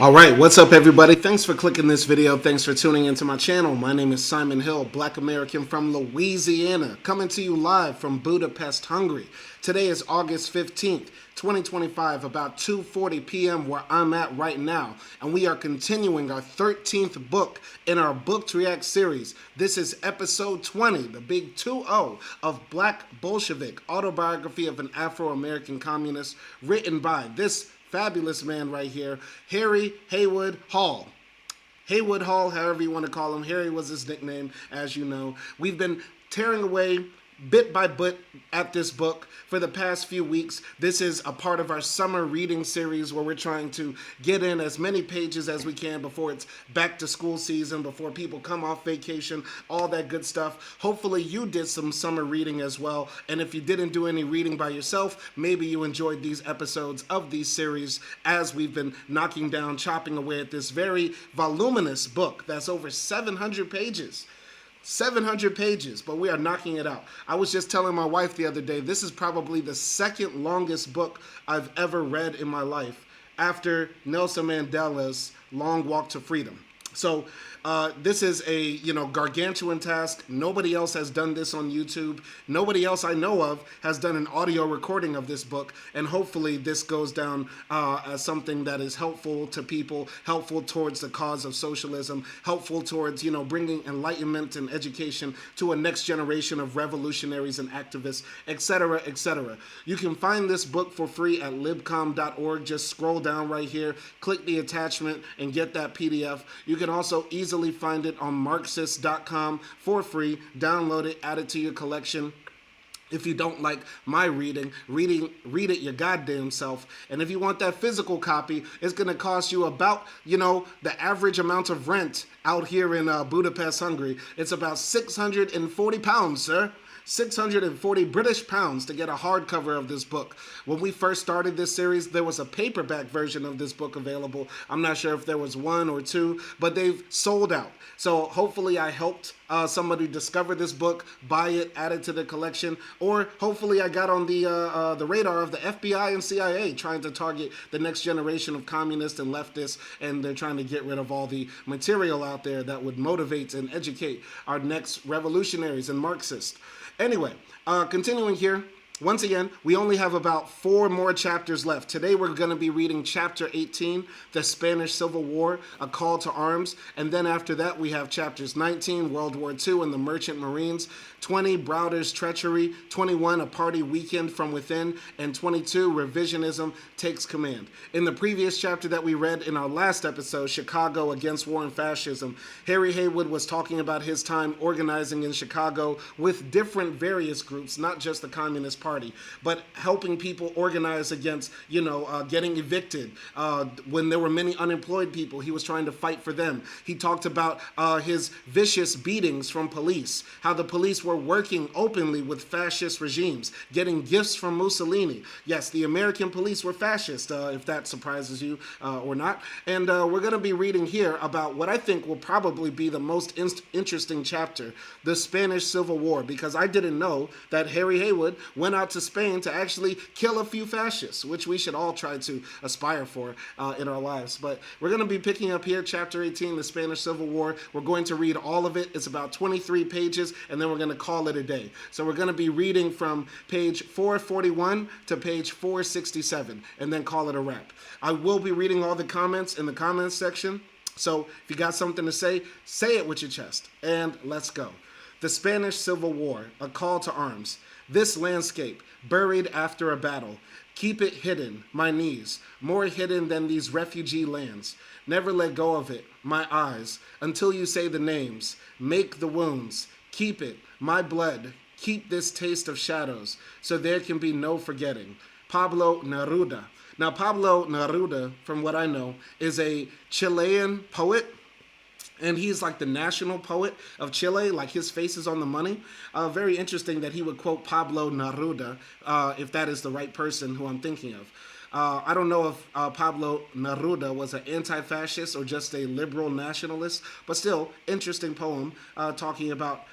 All right, what's up, everybody? Thanks for clicking this video. Thanks for tuning into my channel. My name is Simon Hill, Black American from Louisiana, coming to you live from Budapest, Hungary. Today is August 15th, 2025, about 2:40 p.m. where I'm at right now, and we are continuing our 13th book in our Book to React series. This is episode 20, the big 2-0 of Black Bolshevik, Autobiography of an Afro-American Communist, written by this fabulous man right here, Harry Haywood Hall. Haywood Hall, however you want to call him. Harry was his nickname, as you know. We've been tearing away bit by bit at this book for the past few weeks. This is a part of our summer reading series where we're trying to get in as many pages as we can before it's back to school season, before people come off vacation, all that good stuff. Hopefully you did some summer reading as well, and if you didn't do any reading by yourself, maybe you enjoyed these episodes of these series as we've been knocking down, chopping away at this very voluminous book that's over 700 pages. 700 pages, but we are knocking it out. I was just telling my wife the other day, this is probably the second longest book I've ever read in my life after Nelson Mandela's Long Walk to Freedom. So this is a gargantuan task. Nobody else has done this on YouTube. Nobody else I know of has done an audio recording of this book, and hopefully this goes down as something that is helpful to people, helpful towards the cause of socialism, helpful towards bringing enlightenment and education to a next generation of revolutionaries and activists, etc., etc. You can find this book for free at libcom.org. Just scroll down right here, click the attachment, and get that PDF. You can also easily find it on Marxist.com for free. Download it, add it to your collection. If you don't like my read it your goddamn self. And if you want that physical copy, it's going to cost you about, the average amount of rent out here in Budapest, Hungary. It's about 640 pounds, sir. 640 British pounds to get a hardcover of this book. When we first started this series, there was a paperback version of this book available. I'm not sure if there was one or two, but they've sold out. So hopefully I helped somebody discover this book, buy it, add it to their collection, or hopefully I got on the radar of the FBI and CIA trying to target the next generation of communists and leftists, and they're trying to get rid of all the material out there that would motivate and educate our next revolutionaries and Marxists. Anyway, continuing here. Once again, we only have about 4 more chapters left. Today we're going to be reading chapter 18, The Spanish Civil War, A Call to Arms. And then after that, we have chapters 19, World War II and the Merchant Marines, 20, Browder's Treachery, 21, A Party Weekend from Within, and 22, Revisionism Takes Command. In the previous chapter that we read in our last episode, Chicago Against War and Fascism, Harry Haywood was talking about his time organizing in Chicago with different various groups, not just the Communist Party, but helping people organize against, getting evicted. When there were many unemployed people, he was trying to fight for them. He talked about his vicious beatings from police, how the police were working openly with fascist regimes, getting gifts from Mussolini. Yes, the American police were fascist, if that surprises you or not. And we're going to be reading here about what I think will probably be the most interesting chapter, the Spanish Civil War, because I didn't know that Harry Haywood went out to Spain to actually kill a few fascists, which we should all try to aspire for in our lives. But we're going to be picking up here, chapter 18, the Spanish Civil War. We're going to read all of it. It's about 23 pages, and then we're going to call it a day. So we're going to be reading from page 441 to page 467, and then call it a wrap. I will be reading all the comments in the comments section. So if you got something to say it with your chest. And let's go. The Spanish Civil War, A Call to Arms. This landscape, buried after a battle. Keep it hidden, my knees, more hidden than these refugee lands. Never let go of it, my eyes, until you say the names. Make the wounds. Keep it, my blood. Keep this taste of shadows, so there can be no forgetting. Pablo Neruda. Now, Pablo Neruda, from what I know, is a Chilean poet. And he's like the national poet of Chile, like his face is on the money. Very interesting that he would quote Pablo Neruda, if that is the right person who I'm thinking of. I don't know if Pablo Neruda was an anti-fascist or just a liberal nationalist, but still, interesting poem talking about,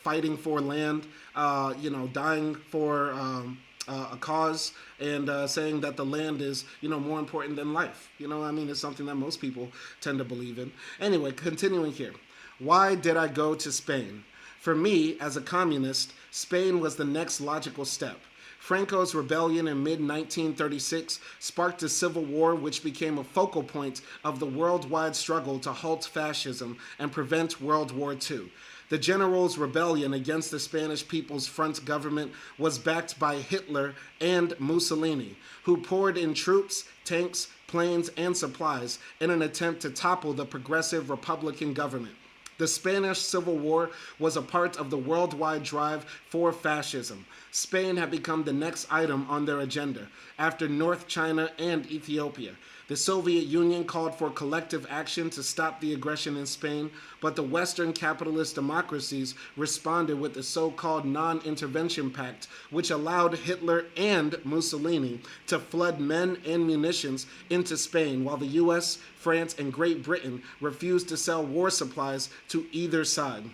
fighting for land, dying for a cause and saying that the land is, more important than life. It's something that most people tend to believe in. Anyway, continuing here. Why did I go to Spain? For me, as a communist, Spain was the next logical step. Franco's rebellion in mid-1936 sparked a civil war which became a focal point of the worldwide struggle to halt fascism and prevent World War II. The generals' rebellion against the Spanish People's Front government was backed by Hitler and Mussolini, who poured in troops, tanks, planes, and supplies in an attempt to topple the progressive Republican government. The Spanish Civil War was a part of the worldwide drive for fascism. Spain had become the next item on their agenda, after North China and Ethiopia. The Soviet Union called for collective action to stop the aggression in Spain, but the Western capitalist democracies responded with the so-called Non-Intervention Pact, which allowed Hitler and Mussolini to flood men and munitions into Spain, while the US, France, and Great Britain refused to sell war supplies to either side.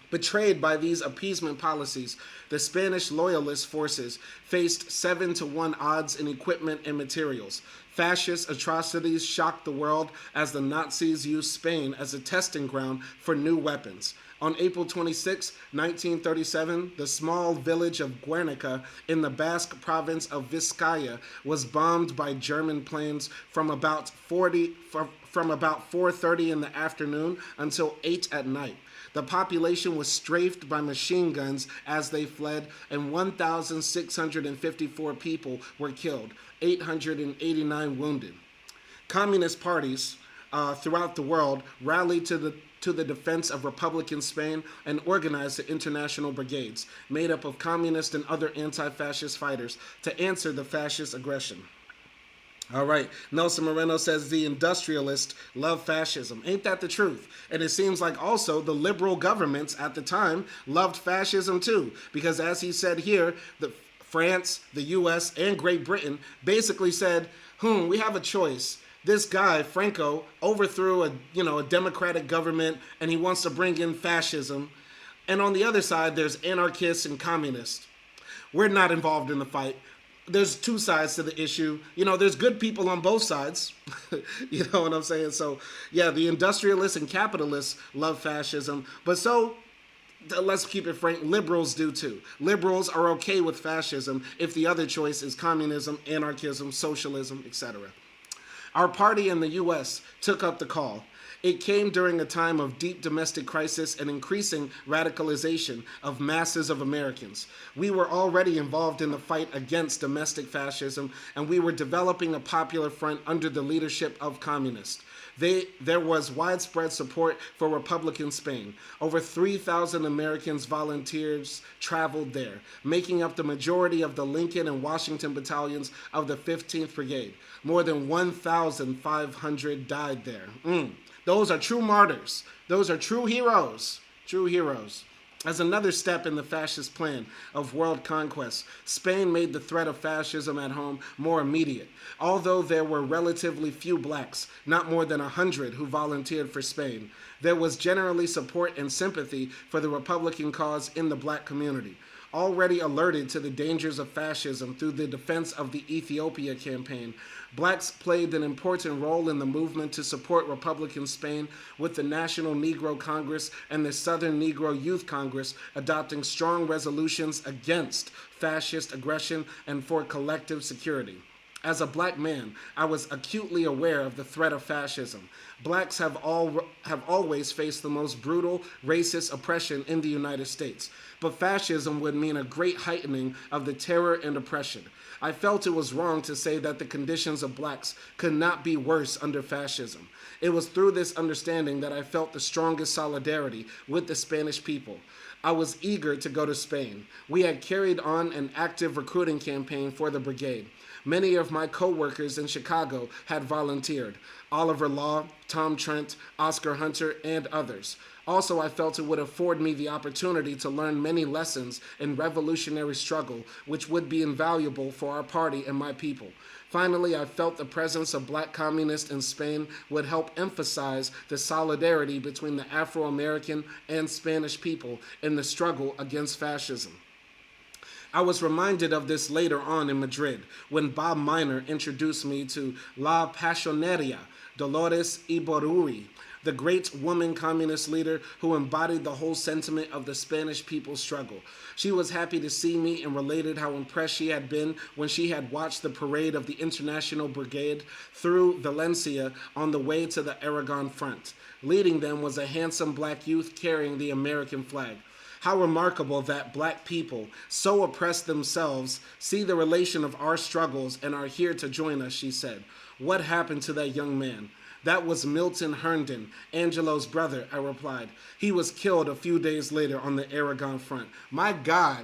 Betrayed by these appeasement policies, the Spanish loyalist forces faced 7-1 odds in equipment and materials. Fascist atrocities shocked the world as the Nazis used Spain as a testing ground for new weapons. On April 26, 1937, the small village of Guernica in the Basque province of Vizcaya was bombed by German planes from about 4:30 in the afternoon until 8 at night. The population was strafed by machine guns as they fled, and 1,654 people were killed, 889 wounded. Communist parties throughout the world rallied to the defense of Republican Spain and organized the international brigades, made up of communist and other anti-fascist fighters, to answer the fascist aggression. All right, Nelson Moreno says the industrialists love fascism. Ain't that the truth? And it seems like also the liberal governments at the time loved fascism too, because as he said here, France, the US, and Great Britain basically said, we have a choice. This guy, Franco, overthrew a democratic government, and he wants to bring in fascism. And on the other side, there's anarchists and communists. We're not involved in the fight. There's two sides to the issue. There's good people on both sides. You know what I'm saying? So, yeah, the industrialists and capitalists love fascism. But so, let's keep it frank, liberals do too. Liberals are okay with fascism if the other choice is communism, anarchism, socialism, etc. Our party in the U.S. took up the call. It came during a time of deep domestic crisis and increasing radicalization of masses of Americans. We were already involved in the fight against domestic fascism, and we were developing a popular front under the leadership of communists. There was widespread support for Republican Spain. Over 3,000 Americans volunteers traveled there, making up the majority of the Lincoln and Washington battalions of the 15th Brigade. More than 1,500 died there. Those are true martyrs. Those are true heroes. True heroes. As another step in the fascist plan of world conquest, Spain made the threat of fascism at home more immediate. Although there were relatively few blacks, not more than 100 who volunteered for Spain, there was generally support and sympathy for the Republican cause in the black community. Already alerted to the dangers of fascism through the defense of the Ethiopia campaign, blacks played an important role in the movement to support Republican Spain, with the National Negro Congress and the Southern Negro Youth Congress adopting strong resolutions against fascist aggression and for collective security. As a black man, I was acutely aware of the threat of fascism. Blacks have always faced the most brutal, racist oppression in the United States, but fascism would mean a great heightening of the terror and oppression. I felt it was wrong to say that the conditions of blacks could not be worse under fascism. It was through this understanding that I felt the strongest solidarity with the Spanish people. I was eager to go to Spain. We had carried on an active recruiting campaign for the brigade. Many of my co-workers in Chicago had volunteered. Oliver Law, Tom Trent, Oscar Hunter, and others. Also, I felt it would afford me the opportunity to learn many lessons in revolutionary struggle, which would be invaluable for our party and my people. Finally, I felt the presence of black communists in Spain would help emphasize the solidarity between the Afro-American and Spanish people in the struggle against fascism. I was reminded of this later on in Madrid when Bob Miner introduced me to La Pasionaria, Dolores Ibarruri, the great woman communist leader who embodied the whole sentiment of the Spanish people's struggle. She was happy to see me and related how impressed she had been when she had watched the parade of the International Brigade through Valencia on the way to the Aragon front. Leading them was a handsome black youth carrying the American flag. How remarkable that black people, so oppressed themselves, see the relation of our struggles and are here to join us, she said. What happened to that young man? That was Milton Herndon, Angelo's brother, I replied. He was killed a few days later on the Aragon front. My God,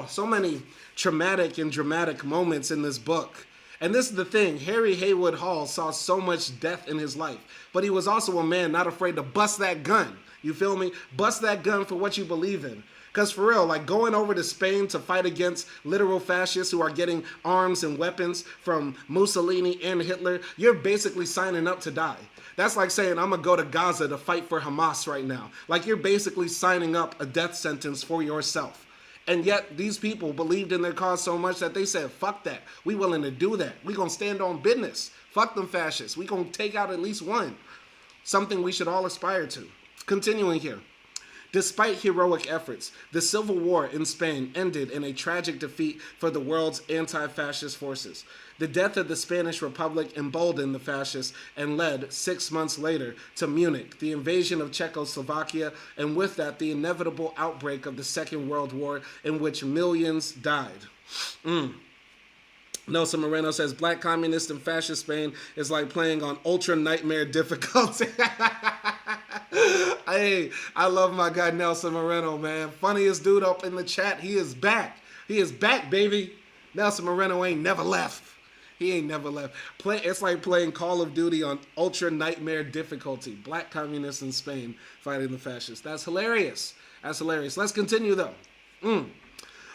so many traumatic and dramatic moments in this book. And this is the thing, Harry Haywood Hall saw so much death in his life, but he was also a man not afraid to bust that gun. You feel me? Bust that gun for what you believe in. Because for real, like going over to Spain to fight against literal fascists who are getting arms and weapons from Mussolini and Hitler, you're basically signing up to die. That's like saying, I'm going to go to Gaza to fight for Hamas right now. Like you're basically signing up a death sentence for yourself. And yet these people believed in their cause so much that they said, fuck that. We willing to do that. We going to stand on business. Fuck them fascists. We going to take out at least one. Something we should all aspire to. Continuing here. Despite heroic efforts, the Civil War in Spain ended in a tragic defeat for the world's anti-fascist forces. The death of the Spanish Republic emboldened the fascists and led, 6 months later, to Munich, the invasion of Czechoslovakia, and with that, the inevitable outbreak of the Second World War in which millions died. Nelson Moreno says, Black communist and fascist Spain is like playing on ultra nightmare difficulty. Hey, I love my guy Nelson Moreno, man. Funniest dude up in the chat. He is back. He is back, baby. Nelson Moreno ain't never left. He ain't never left. It's like playing Call of Duty on ultra nightmare difficulty. Black communists in Spain fighting the fascists. That's hilarious. That's hilarious. Let's continue, though.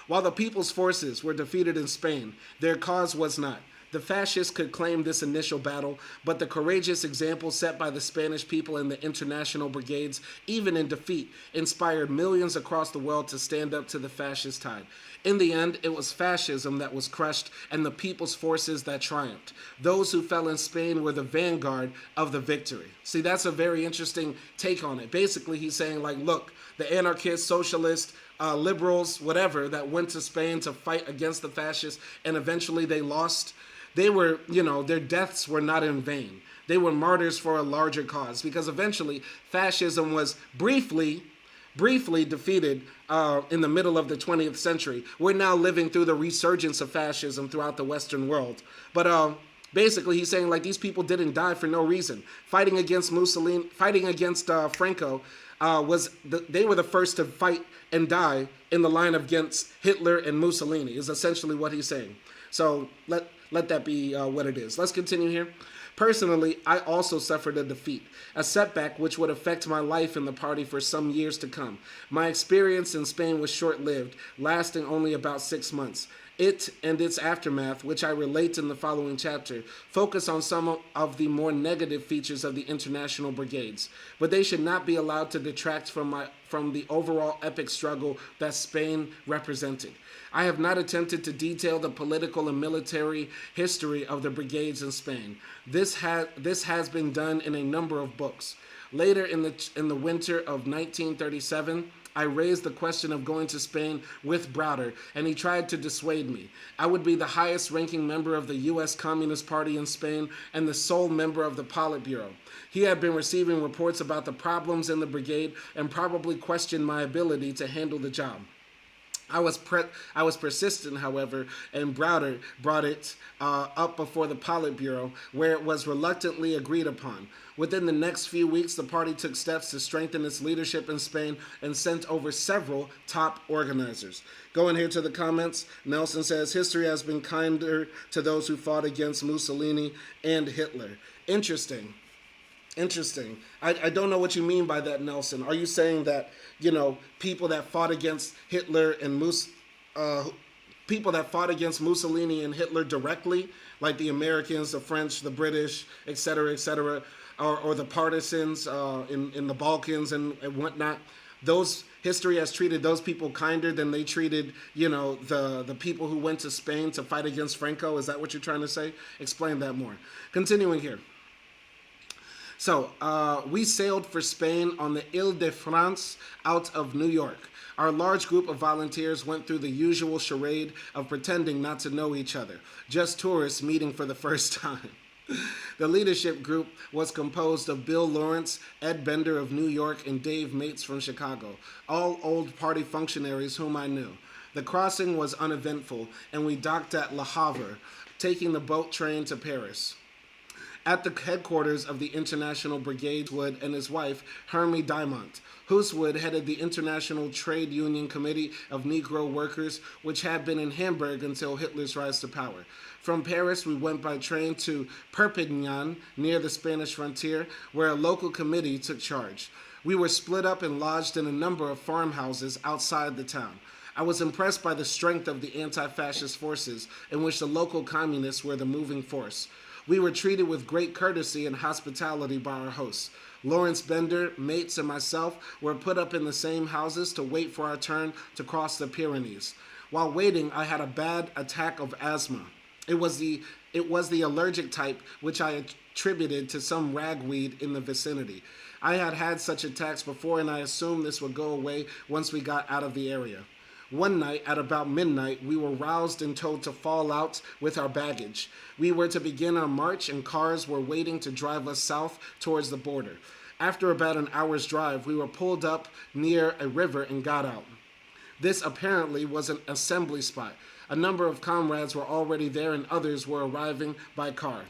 While the people's forces were defeated in Spain, their cause was not. The fascists could claim this initial battle, but the courageous example set by the Spanish people and the international brigades, even in defeat, inspired millions across the world to stand up to the fascist tide. In the end, it was fascism that was crushed and the people's forces that triumphed. Those who fell in Spain were the vanguard of the victory. See, that's a very interesting take on it. Basically, he's saying, like, look, the anarchists, socialists, liberals, whatever, that went to Spain to fight against the fascists, and eventually they lost. They were, their deaths were not in vain. They were martyrs for a larger cause, because eventually fascism was briefly defeated in the middle of the 20th century. We're now living through the resurgence of fascism throughout the Western world. But basically, he's saying, like, these people didn't die for no reason. Fighting against Mussolini, fighting against Franco, they were the first to fight and die in the line against Hitler and Mussolini, is essentially what he's saying. So let that be what it is. Let's continue here. Personally, I also suffered a defeat, a setback which would affect my life in the party for some years to come. My experience in Spain was short-lived, lasting only about 6 months. It and its aftermath, which I relate in the following chapter, focus on some of the more negative features of the international brigades, but they should not be allowed to detract from the overall epic struggle that Spain represented. I have not attempted to detail the political and military history of the brigades in Spain. This has been done in a number of books. Later in the winter of 1937, I raised the question of going to Spain with Browder, and he tried to dissuade me. I would be the highest-ranking member of the U.S. Communist Party in Spain and the sole member of the Politburo. He had been receiving reports about the problems in the brigade and probably questioned my ability to handle the job. I was persistent, however, and Browder brought it up before the Politburo, where it was reluctantly agreed upon. Within the next few weeks, the party took steps to strengthen its leadership in Spain and sent over several top organizers. Going here to the comments, Nelson says, history has been kinder to those who fought against Mussolini and Hitler. Interesting. I don't know what you mean by that, Nelson. Are you saying that, people that fought against Hitler and people that fought against Mussolini and Hitler directly, like the Americans, the French, the British, etc., or the partisans in the Balkans and whatnot, history has treated those people kinder than they treated, the people who went to Spain to fight against Franco. Is that what you're trying to say? Explain that more. Continuing here. So we sailed for Spain on the Ile-de-France out of New York. Our large group of volunteers went through the usual charade of pretending not to know each other, just tourists meeting for the first time. The leadership group was composed of Bill Lawrence, Ed Bender of New York, and Dave Mates from Chicago, all old party functionaries whom I knew. The crossing was uneventful, and we docked at Le Havre, taking the boat train to Paris. At the headquarters of the International Brigade, Wood and his wife, Hermie Diamant. Hooswood headed the International Trade Union Committee of Negro Workers, which had been in Hamburg until Hitler's rise to power. From Paris, we went by train to Perpignan, near the Spanish frontier, where a local committee took charge. We were split up and lodged in a number of farmhouses outside the town. I was impressed by the strength of the anti-fascist forces, in which the local communists were the moving force. We were treated with great courtesy and hospitality by our hosts. Lawrence Bender, Mates, and myself were put up in the same houses to wait for our turn to cross the Pyrenees. While waiting, I had a bad attack of asthma. It was the allergic type, which I attributed to some ragweed in the vicinity. I had had such attacks before, and I assumed this would go away once we got out of the area. One night, at about midnight, we were roused and told to fall out with our baggage. We were to begin our march, and cars were waiting to drive us south towards the border. After about an hour's drive, we were pulled up near a river and got out. This apparently was an assembly spot. A number of comrades were already there, and others were arriving by car.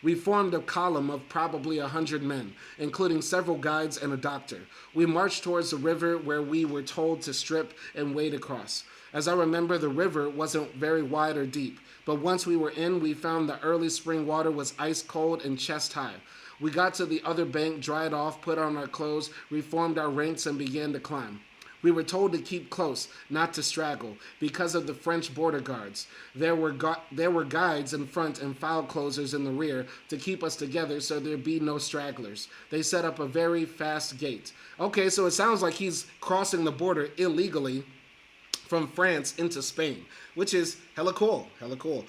We formed a column of probably 100 men, including several guides and a doctor. We marched towards the river, where we were told to strip and wade across. As I remember, the river wasn't very wide or deep, but once we were in, we found the early spring water was ice cold and chest high. We got to the other bank, dried off, put on our clothes, reformed our ranks, and began to climb. We were told to keep close, not to straggle, because of the French border guards. There were guides in front and file closers in the rear to keep us together so there'd be no stragglers. They set up a very fast gate. Okay, so it sounds like he's crossing the border illegally from France into Spain, which is hella cool, hella cool.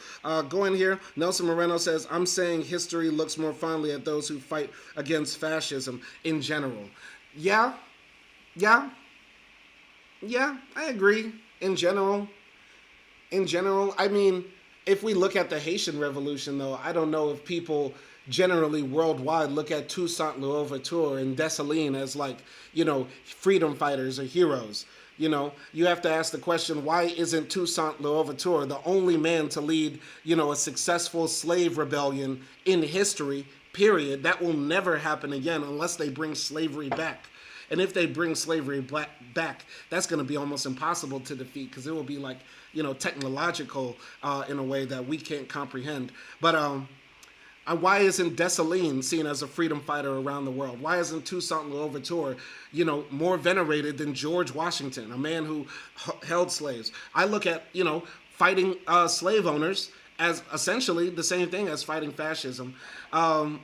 Go in here. Nelson Moreno says, I'm saying history looks more fondly at those who fight against fascism in general. Yeah, I agree. In general, I mean, if we look at the Haitian Revolution, though, I don't know if people generally worldwide look at Toussaint Louverture and Dessalines as freedom fighters or heroes. You have to ask the question, why isn't Toussaint Louverture the only man to lead, a successful slave rebellion in history, period? That will never happen again unless they bring slavery back. And if they bring slavery back, that's going to be almost impossible to defeat because it will be technological in a way that we can't comprehend. But why isn't Dessalines seen as a freedom fighter around the world? Why isn't Toussaint Louverture, more venerated than George Washington, a man who held slaves? I look at, fighting slave owners as essentially the same thing as fighting fascism. I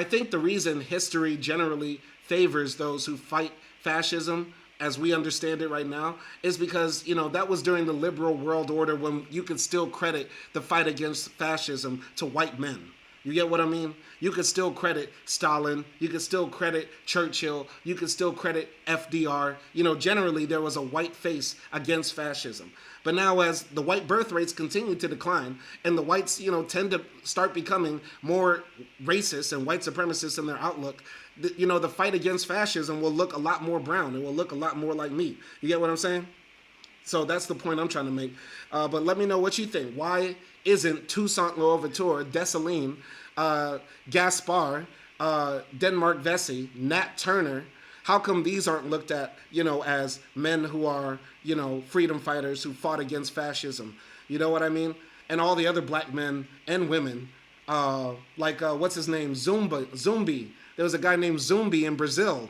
think the reason history generally favors those who fight fascism as we understand it right now is because, that was during the liberal world order when you could still credit the fight against fascism to white men. You get what I mean? You could still credit Stalin. You could still credit Churchill. You could still credit FDR. Generally there was a white face against fascism. But now as the white birth rates continue to decline and the whites, tend to start becoming more racist and white supremacists in their outlook, the fight against fascism will look a lot more brown. It will look a lot more like meat. You get what I'm saying? So that's the point I'm trying to make. But let me know what you think. Why isn't Toussaint Louverture, Dessalines, Gaspard, Denmark Vesey, Nat Turner, how come these aren't looked at, as men who are, freedom fighters who fought against fascism? You know what I mean? And all the other black men and women, what's his name? Zumbi. There was a guy named Zumbi in Brazil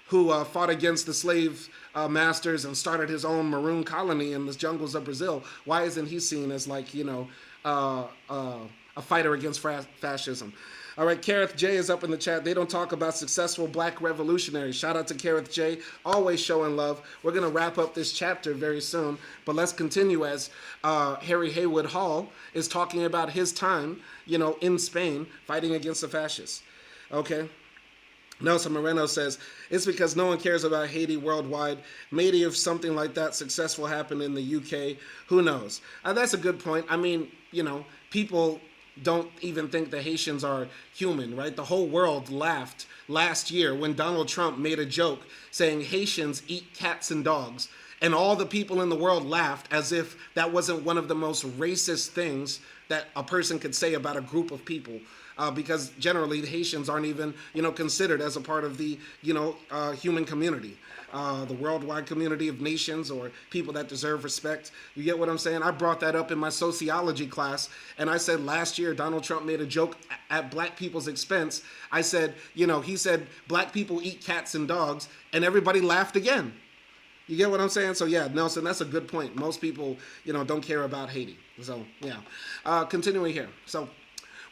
who fought against the slave masters and started his own maroon colony in the jungles of Brazil. Why isn't he seen as a fighter against fascism? All right, Kareth J is up in the chat. They don't talk about successful black revolutionaries. Shout out to Kareth J, always showing love. We're going to wrap up this chapter very soon, but let's continue as Harry Haywood Hall is talking about his time, in Spain fighting against the fascists. Okay? Nelson Moreno says, it's because no one cares about Haiti worldwide. Maybe if something like that successful happened in the UK, who knows? That's a good point. I mean, people don't even think the Haitians are human, right? The whole world laughed last year when Donald Trump made a joke saying Haitians eat cats and dogs. And all the people in the world laughed as if that wasn't one of the most racist things that a person could say about a group of people. Because generally the Haitians aren't even, considered as a part of the, human community, the worldwide community of nations or people that deserve respect. You get what I'm saying? I brought that up in my sociology class, and I said last year Donald Trump made a joke at black people's expense. I said, he said black people eat cats and dogs, and everybody laughed again. You get what I'm saying? So yeah, Nelson, that's a good point. Most people, don't care about Haiti. So yeah, continuing here. So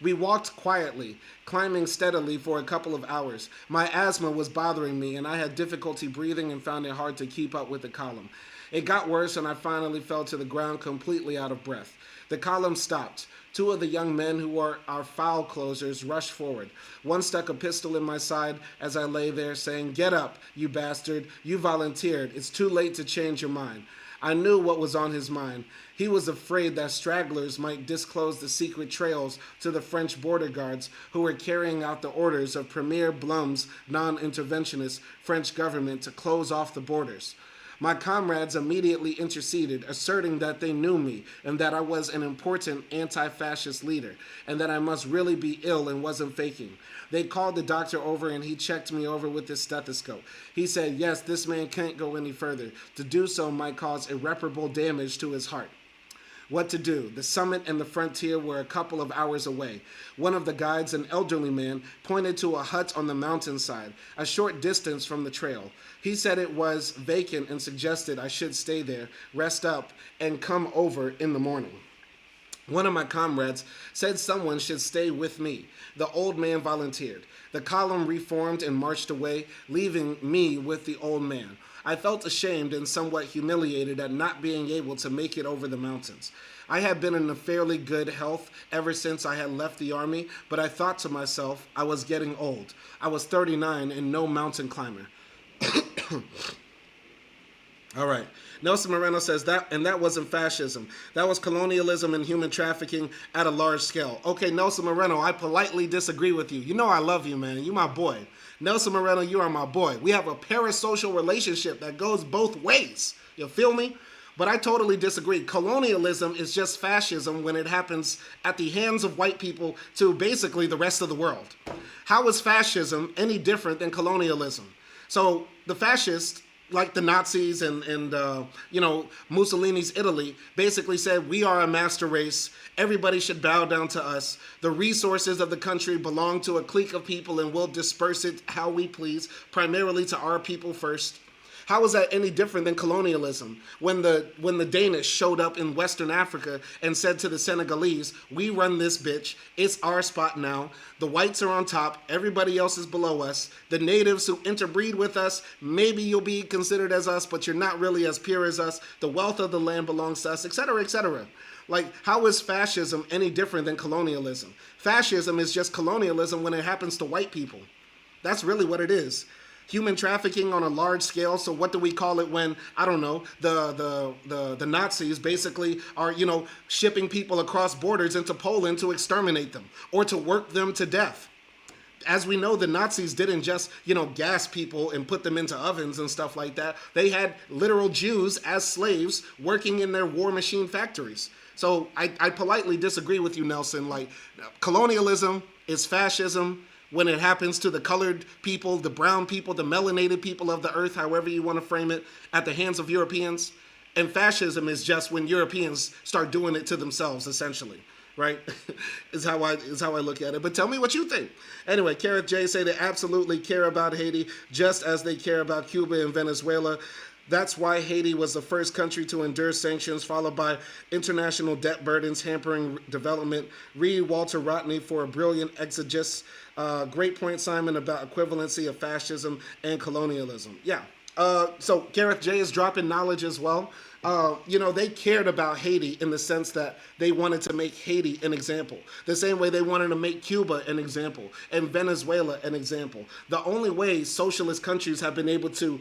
we walked quietly, climbing steadily for a couple of hours. My asthma was bothering me, and I had difficulty breathing and found it hard to keep up with the column. It got worse, and I finally fell to the ground completely out of breath. The column stopped. Two of the young men who were our file closers rushed forward. One stuck a pistol in my side as I lay there, saying, "Get up, you bastard. You volunteered. It's too late to change your mind." I knew what was on his mind. He was afraid that stragglers might disclose the secret trails to the French border guards who were carrying out the orders of Premier Blum's non-interventionist French government to close off the borders. My comrades immediately interceded, asserting that they knew me and that I was an important anti-fascist leader and that I must really be ill and wasn't faking. They called the doctor over and he checked me over with his stethoscope. He said, yes, this man can't go any further. To do so might cause irreparable damage to his heart. What to do? The summit and the frontier were a couple of hours away. One of the guides, an elderly man, pointed to a hut on the mountainside, a short distance from the trail. He said it was vacant and suggested I should stay there, rest up, and come over in the morning. One of my comrades said someone should stay with me. The old man volunteered. The column reformed and marched away, leaving me with the old man. I felt ashamed and somewhat humiliated at not being able to make it over the mountains. I had been in a fairly good health ever since I had left the army, but I thought to myself I was getting old. I was 39 and no mountain climber. All right. Nelson Moreno says that wasn't fascism. That was colonialism and human trafficking at a large scale. Okay, Nelson Moreno, I politely disagree with you. You know I love you, man. You my boy. Nelson Moreno, you are my boy. We have a parasocial relationship that goes both ways. You feel me? But I totally disagree. Colonialism is just fascism when it happens at the hands of white people to basically the rest of the world. How is fascism any different than colonialism? So the fascists, like the Nazis and Mussolini's Italy, basically said, we are a master race. Everybody should bow down to us. The resources of the country belong to a clique of people and we'll disperse it how we please, primarily to our people first. How is that any different than colonialism? When the Danish showed up in Western Africa and said to the Senegalese, we run this bitch, it's our spot now, the whites are on top, everybody else is below us, the natives who interbreed with us, maybe you'll be considered as us, but you're not really as pure as us, the wealth of the land belongs to us, etc., etc. Like, how is fascism any different than colonialism? Fascism is just colonialism when it happens to white people. That's really what it is. Human trafficking on a large scale. So what do we call it when, I don't know, the Nazis basically are, shipping people across borders into Poland to exterminate them or to work them to death? As we know, the Nazis didn't just, gas people and put them into ovens and stuff like that. They had literal Jews as slaves working in their war machine factories. So I politely disagree with you, Nelson. Like, colonialism is fascism when it happens to the colored people, the brown people, the melanated people of the earth, however you want to frame it, at the hands of Europeans. And fascism is just when Europeans start doing it to themselves, essentially, right? is how I look at it. But tell me what you think. Anyway, Kareth J say they absolutely care about Haiti just as they care about Cuba and Venezuela. That's why Haiti was the first country to endure sanctions, followed by international debt burdens hampering development. Read Walter Rodney for a brilliant exegesis. Great point, Simon, about equivalency of fascism and colonialism. Yeah. So Gareth J is dropping knowledge as well. They cared about Haiti in the sense that they wanted to make Haiti an example. The same way they wanted to make Cuba an example and Venezuela an example. The only way socialist countries have been able to,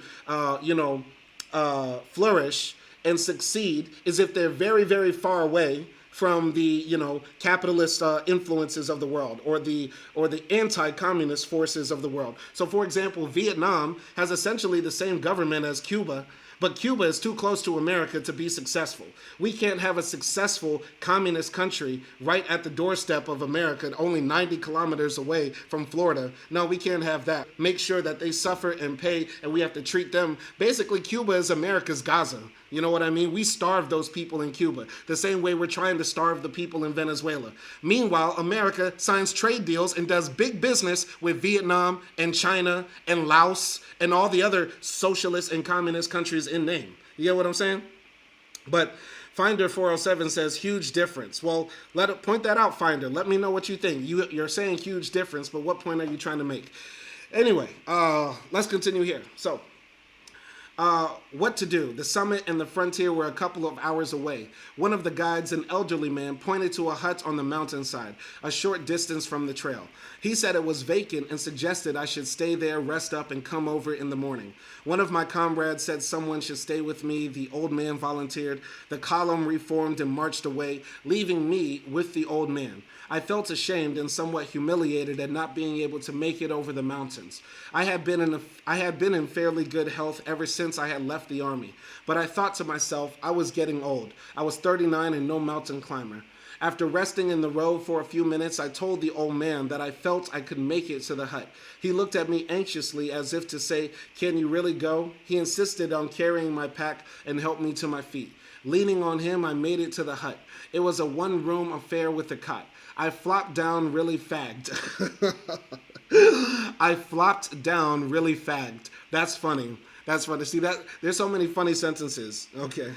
flourish and succeed is if they're very, very far away from the capitalist influences of the world or the anti-communist forces of the world. So, for example, Vietnam has essentially the same government as Cuba, but Cuba is too close to America to be successful. We can't have a successful communist country right at the doorstep of America, only 90 kilometers away from Florida. No, we can't have that. Make sure that they suffer and pay, and we have to treat them. Basically, Cuba is America's Gaza. You know what I mean? We starve those people in Cuba the same way we're trying to starve the people in Venezuela. Meanwhile, America signs trade deals and does big business with Vietnam and China and Laos and all the other socialist and communist countries in name. You get what I'm saying? But Finder 407 says huge difference. Well, point that out, Finder. Let me know what you think. You're saying huge difference, but what point are you trying to make? Anyway, let's continue here. So, what to do? The summit and the frontier were a couple of hours away. One of the guides, an elderly man, pointed to a hut on the mountainside, a short distance from the trail. He said it was vacant and suggested I should stay there, rest up, and come over in the morning. One of my comrades said someone should stay with me. The old man volunteered. The column reformed and marched away, leaving me with the old man. I felt ashamed and somewhat humiliated at not being able to make it over the mountains. I had been in fairly good health ever since I had left the army, but I thought to myself I was getting old. I was 39 and no mountain climber. After resting in the road for a few minutes, I told the old man that I felt I could make it to the hut. He looked at me anxiously as if to say, "Can you really go?" He insisted on carrying my pack and helped me to my feet. Leaning on him, I made it to the hut. It was a one-room affair with a cot. I flopped down really fagged. I flopped down really fagged. That's funny. That's funny. See that? There's so many funny sentences. Okay.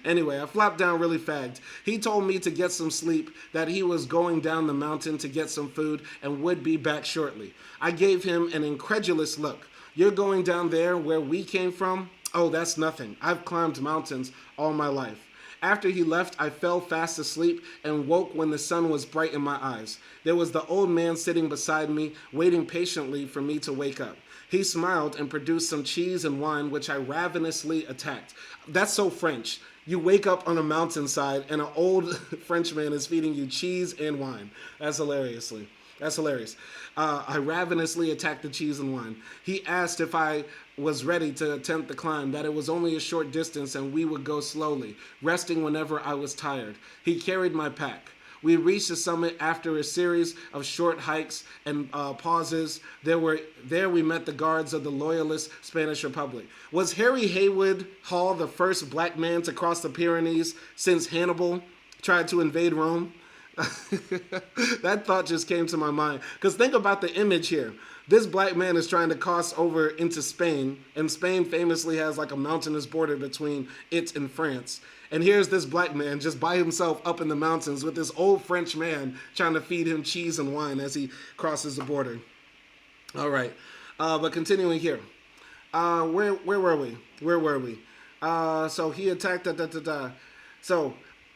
Anyway, I flopped down really fagged. He told me to get some sleep, that he was going down the mountain to get some food and would be back shortly. I gave him an incredulous look. You're going down there where we came from? Oh, that's nothing. I've climbed mountains all my life. After he left, I fell fast asleep and woke when the sun was bright in my eyes. There was the old man sitting beside me, waiting patiently for me to wake up. He smiled and produced some cheese and wine, which I ravenously attacked. That's so French. You wake up on a mountainside and an old Frenchman is feeding you cheese and wine. That's hilarious. I ravenously attacked the cheese and wine. He asked if I was ready to attempt the climb, that it was only a short distance and we would go slowly, resting whenever I was tired. He carried my pack. We reached the summit after a series of short hikes and pauses. There we met the guards of the loyalist Spanish Republic. Was Harry Haywood Hall the first black man to cross the Pyrenees since Hannibal tried to invade Rome? That thought just came to my mind. Because think about the image here. This black man is trying to cross over into Spain, and Spain famously has like a mountainous border between it and France. And here's this black man just by himself up in the mountains with this old French man trying to feed him cheese and wine as he crosses the border. All right. But continuing here. Where were we? So he attacked,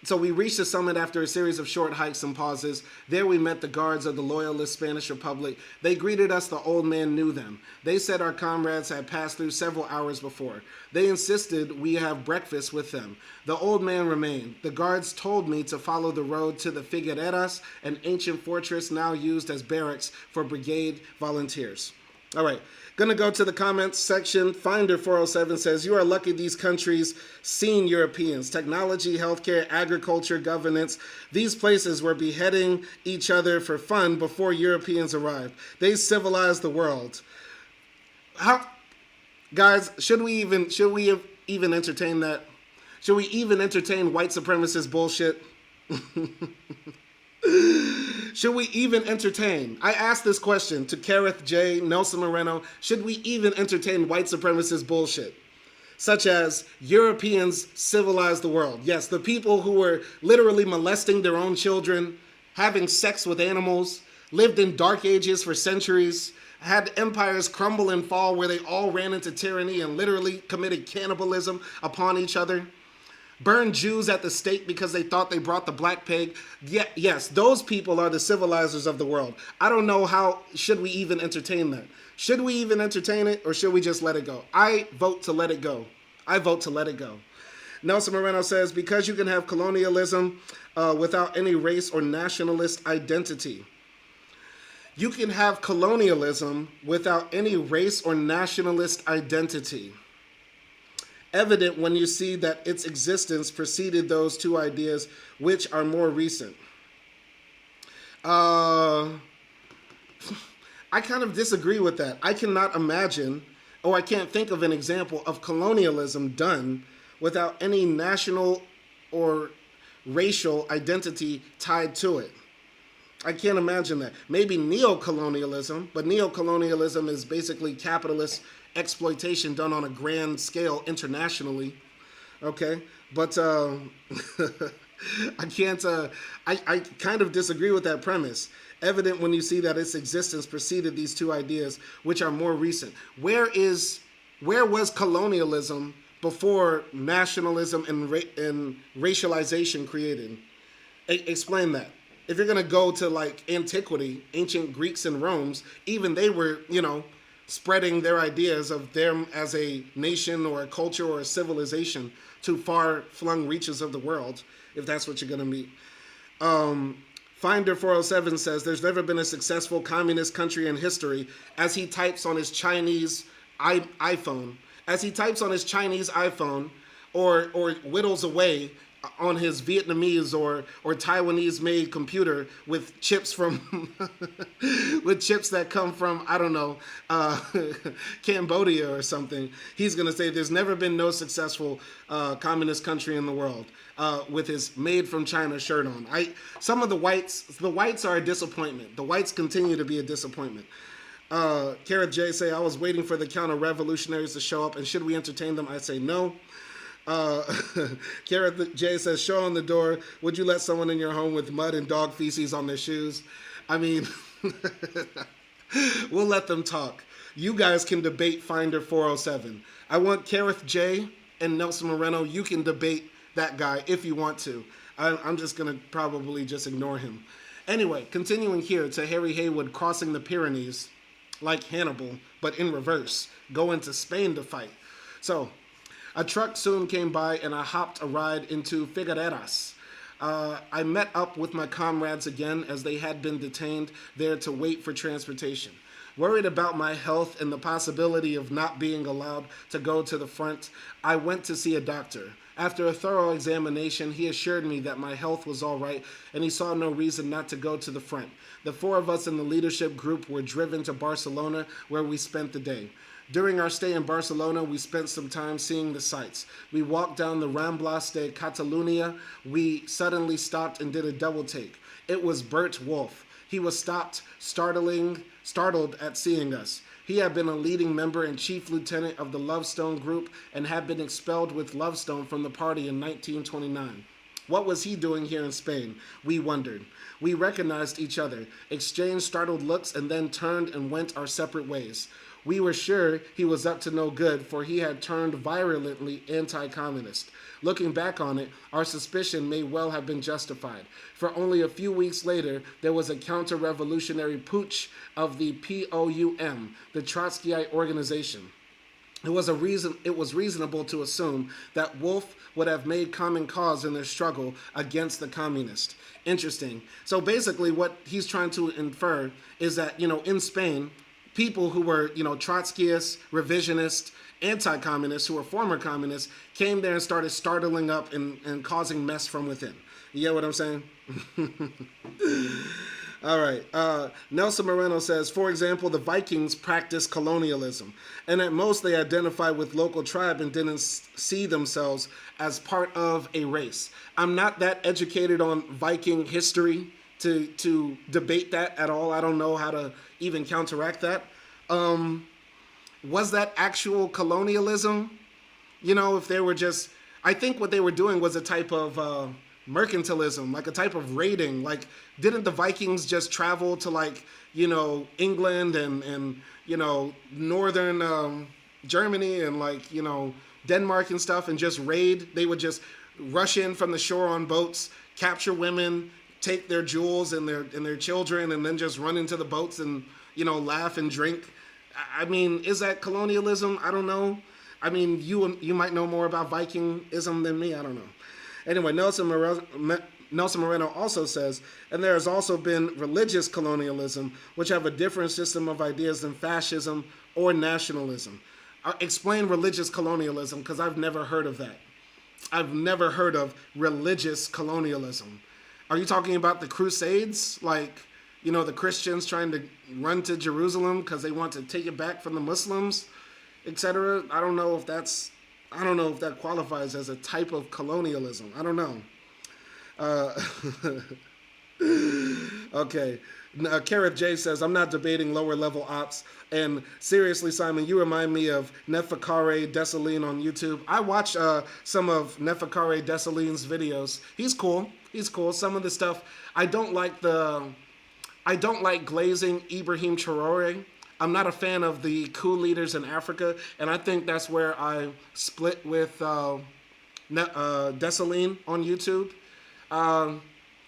So we reached the summit after a series of short hikes and pauses. There we met the guards of the loyalist Spanish Republic. They greeted us. The old man knew them. They said our comrades had passed through several hours before. They insisted we have breakfast with them. The old man remained. The guards told me to follow the road to the Figuereras, an ancient fortress now used as barracks for brigade volunteers. All right, gonna go to the comments section. Finder 407 says, you are lucky these countries seen Europeans. Technology, healthcare, agriculture, governance. These places were beheading each other for fun before Europeans arrived. They civilized the world. Guys, should we even entertain that? Should we even entertain white supremacist bullshit? Should we even entertain? I asked this question to Kareth J, Nelson Moreno. Should we even entertain white supremacist bullshit? Such as Europeans civilized the world. Yes, the people who were literally molesting their own children, having sex with animals, lived in dark ages for centuries, had empires crumble and fall where they all ran into tyranny and literally committed cannibalism upon each other, burned Jews at the stake because they thought they brought the black plague. Yeah, yes, those people are the civilizers of the world. I don't know how should we even entertain that. Should we even entertain it, or should we just let it go? I vote to let it go. I vote to let it go. Nelson Moreno says, because you can have colonialism without any race or nationalist identity. You can have colonialism without any race or nationalist identity. Evident when you see that its existence preceded those two ideas, which are more recent. I kind of disagree with that. I cannot imagine, or I can't think of an example of colonialism done without any national or racial identity tied to it. I can't imagine that. Maybe neo-colonialism, but neo-colonialism is basically capitalist exploitation done on a grand scale internationally. Okay? But I can't, I kind of disagree with that premise. Evident when you see that its existence preceded these two ideas, which are more recent. Where was colonialism before nationalism and racialization created? Explain that. If you're going to go to like antiquity, ancient Greeks and Romans, even they were, spreading their ideas of them as a nation or a culture or a civilization to far-flung reaches of the world, if that's what you're going to meet. Finder 407 says, there's never been a successful communist country in history, as he types on his Chinese iPhone. As he types on his Chinese iPhone or whittles away on his Vietnamese or Taiwanese made computer with chips from with chips that come from, I don't know, Cambodia or something. He's going to say there's never been no successful communist country in the world with his made from China shirt on. Some of the whites are a disappointment. The whites continue to be a disappointment. Kareth J say, I was waiting for the counter-revolutionaries to show up, and should we entertain them? I say no. Kareth J says, show on the door, would you let someone in your home with mud and dog feces on their shoes? I mean, we'll let them talk. You guys can debate Finder 407. I want Kareth J and Nelson Moreno. You can debate that guy if you want to. I'm just going to probably just ignore him. Anyway, continuing here to Harry Haywood crossing the Pyrenees like Hannibal, but in reverse, go into Spain to fight. So, a truck soon came by and I hopped a ride into Figueras. I met up with my comrades again as they had been detained there to wait for transportation. Worried about my health and the possibility of not being allowed to go to the front, I went to see a doctor. After a thorough examination, he assured me that my health was all right and he saw no reason not to go to the front. The four of us in the leadership group were driven to Barcelona, where we spent the day. During our stay in Barcelona, we spent some time seeing the sights. We walked down the Ramblas de Catalunya. We suddenly stopped and did a double take. It was Bert Wolf. He was startled at seeing us. He had been a leading member and chief lieutenant of the Lovestone Group and had been expelled with Lovestone from the party in 1929. What was he doing here in Spain? We wondered. We recognized each other, exchanged startled looks, and then turned and went our separate ways. We were sure he was up to no good, for he had turned virulently anti-communist. Looking back on it, our suspicion may well have been justified, for only a few weeks later, there was a counter-revolutionary putsch of the POUM, the Trotskyite organization. It was reasonable to assume that Wolf would have made common cause in their struggle against the communists. Interesting. So basically what he's trying to infer is that, in Spain, people who were, Trotskyists, revisionists, anti-communists, who were former communists, came there and started startling up and causing mess from within. You get what I'm saying? All right. Nelson Moreno says, for example, the Vikings practiced colonialism, and at most they identified with local tribe and didn't see themselves as part of a race. I'm not that educated on Viking history, to debate that at all. I don't know how to even counteract that. Was that actual colonialism? You know, if they were just, I think what they were doing was a type of mercantilism, like a type of raiding. Like, didn't the Vikings just travel to, like, you know, England and you know, northern Germany and, like, you know, Denmark and stuff, and just raid? They would just rush in from the shore on boats, capture women, take their jewels and their children, and then just run into the boats and, you know, laugh and drink. I mean, is that colonialism? I don't know. I mean, you might know more about Vikingism than me. I don't know. Anyway, Nelson Moreno also says, and there has also been religious colonialism, which have a different system of ideas than fascism or nationalism. Explain religious colonialism, because I've never heard of that. I've never heard of religious colonialism. Are you talking about the Crusades? Like, you know, the Christians trying to run to Jerusalem because they want to take it back from the Muslims, etc.? I don't know if that qualifies as a type of colonialism. I don't know. Okay. Kareth J says, I'm not debating lower level ops. And seriously, Simon, you remind me of Neferkare Dessalines on YouTube. I watch some of Neferkare Dessalines' videos. He's cool. Some of the stuff, I don't like glazing Ibrahim Traore. I'm not a fan of the coup leaders in Africa, and I think that's where I split with Dessalines on YouTube.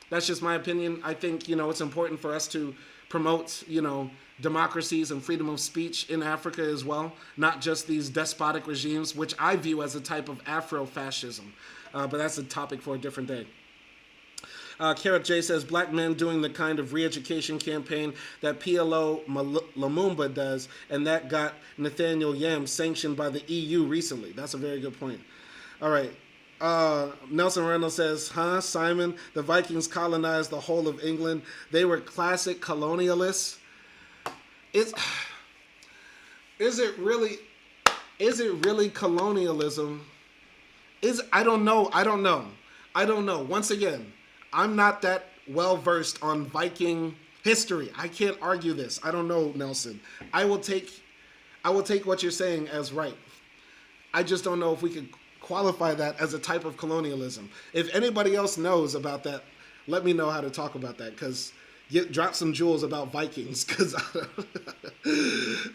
That's just my opinion. I think, you know, it's important for us to promote, you know, democracies and freedom of speech in Africa as well, not just these despotic regimes, which I view as a type of Afro-fascism. But that's a topic for a different day. Kareth J says, black men doing the kind of re-education campaign that PLO Lumumba does, and that got Nathaniel Yam sanctioned by the EU recently. That's a very good point. All right. Nelson Reynolds says, Simon, the Vikings colonized the whole of England. They were classic colonialists. Is it really colonialism? I don't know. Once again, I'm not that well versed on Viking history. I can't argue this. I don't know, Nelson. I will take what you're saying as right. I just don't know if we could qualify that as a type of colonialism. If anybody else knows about that, let me know how to talk about that, because drop some jewels about Vikings.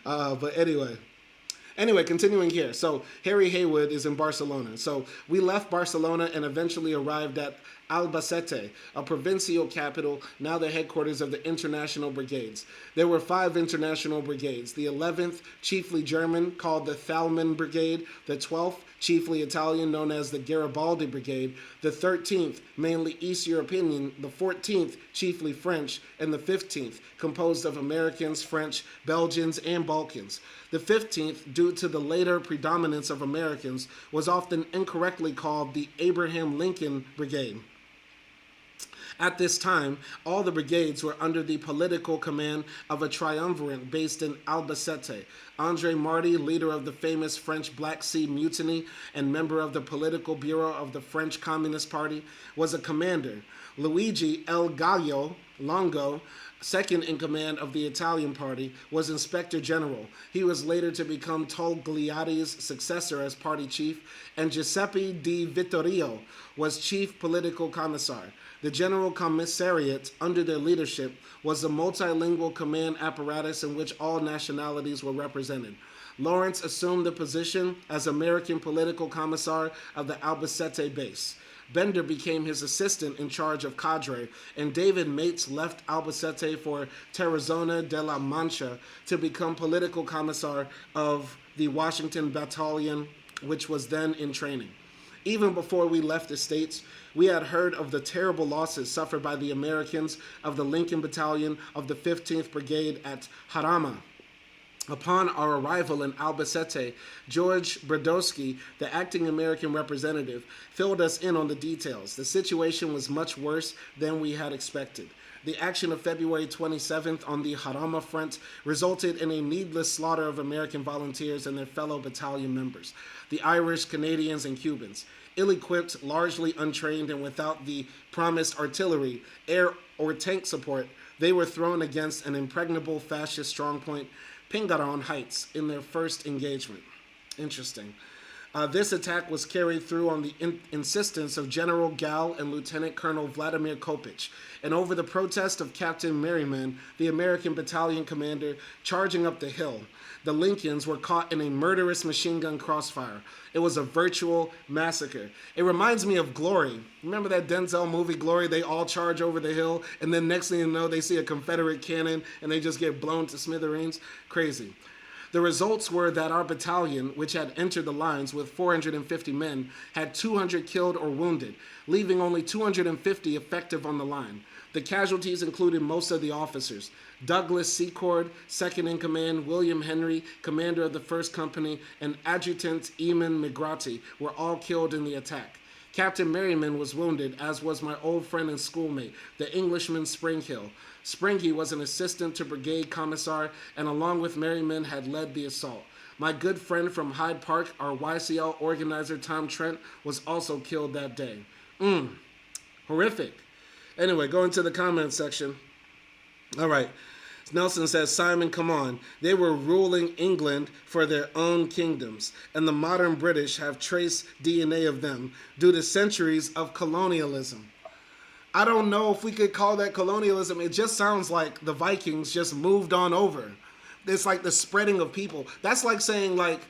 But anyway, continuing here. So Harry Haywood is in Barcelona. So we left Barcelona and eventually arrived at Albacete, a provincial capital, now the headquarters of the International Brigades. There were 5 international brigades. The 11th, chiefly German, called the Thalmann Brigade. The 12th, chiefly Italian, known as the Garibaldi Brigade. The 13th, mainly East European. The 14th, chiefly French. And the 15th, composed of Americans, French, Belgians, and Balkans. The 15th, due to the later predominance of Americans, was often incorrectly called the Abraham Lincoln Brigade. At this time, all the brigades were under the political command of a triumvirate based in Albacete. André Marty, leader of the famous French Black Sea Mutiny and member of the political bureau of the French Communist Party, was a commander. Luigi El Gallo Longo, second in command of the Italian party, was Inspector General. He was later to become Togliatti's successor as party chief, and Giuseppe Di Vittorio was chief political commissar. The General Commissariat, under their leadership, was a multilingual command apparatus in which all nationalities were represented. Lawrence assumed the position as American political commissar of the Albacete base. Bender became his assistant in charge of cadre, and David Mates left Albacete for Tarazona de la Mancha to become political commissar of the Washington Battalion, which was then in training. Even before we left the States, we had heard of the terrible losses suffered by the Americans of the Lincoln Battalion of the 15th Brigade at Jarama. Upon our arrival in Albacete, George Brodowski, the acting American representative, filled us in on the details. The situation was much worse than we had expected. The action of February 27th on the Jarama front resulted in a needless slaughter of American volunteers and their fellow battalion members, the Irish, Canadians, and Cubans. Ill-equipped, largely untrained, and without the promised artillery, air or tank support, they were thrown against an impregnable fascist strongpoint, Pingarron Heights, in their first engagement. Interesting. This attack was carried through on the insistence of General Gal and Lieutenant Colonel Vladimir Kopich, and over the protest of Captain Merriman, the American battalion commander, charging up the hill. The Lincolns were caught in a murderous machine gun crossfire. It was a virtual massacre. It reminds me of Glory. Remember that Denzel movie, Glory? They all charge over the hill, and then next thing you know, they see a Confederate cannon, and they just get blown to smithereens. Crazy. The results were that our battalion, which had entered the lines with 450 men, had 200 killed or wounded, leaving only 250 effective on the line. The casualties included most of the officers. Douglas Secord, second in command, William Henry, commander of the 1st Company, and Adjutant Eamon McGratty were all killed in the attack. Captain Merriman was wounded, as was my old friend and schoolmate, the Englishman Springhill. Springy was an assistant to brigade commissar, and along with Merriman had led the assault. My good friend from Hyde Park, our YCL organizer Tom Trent, was also killed that day. Horrific. Anyway, going to the comment section. All right. Nelson says, Simon, come on. They were ruling England for their own kingdoms, and the modern British have trace DNA of them due to centuries of colonialism. I don't know if we could call that colonialism. It just sounds like the Vikings just moved on over. It's like the spreading of people. That's like saying like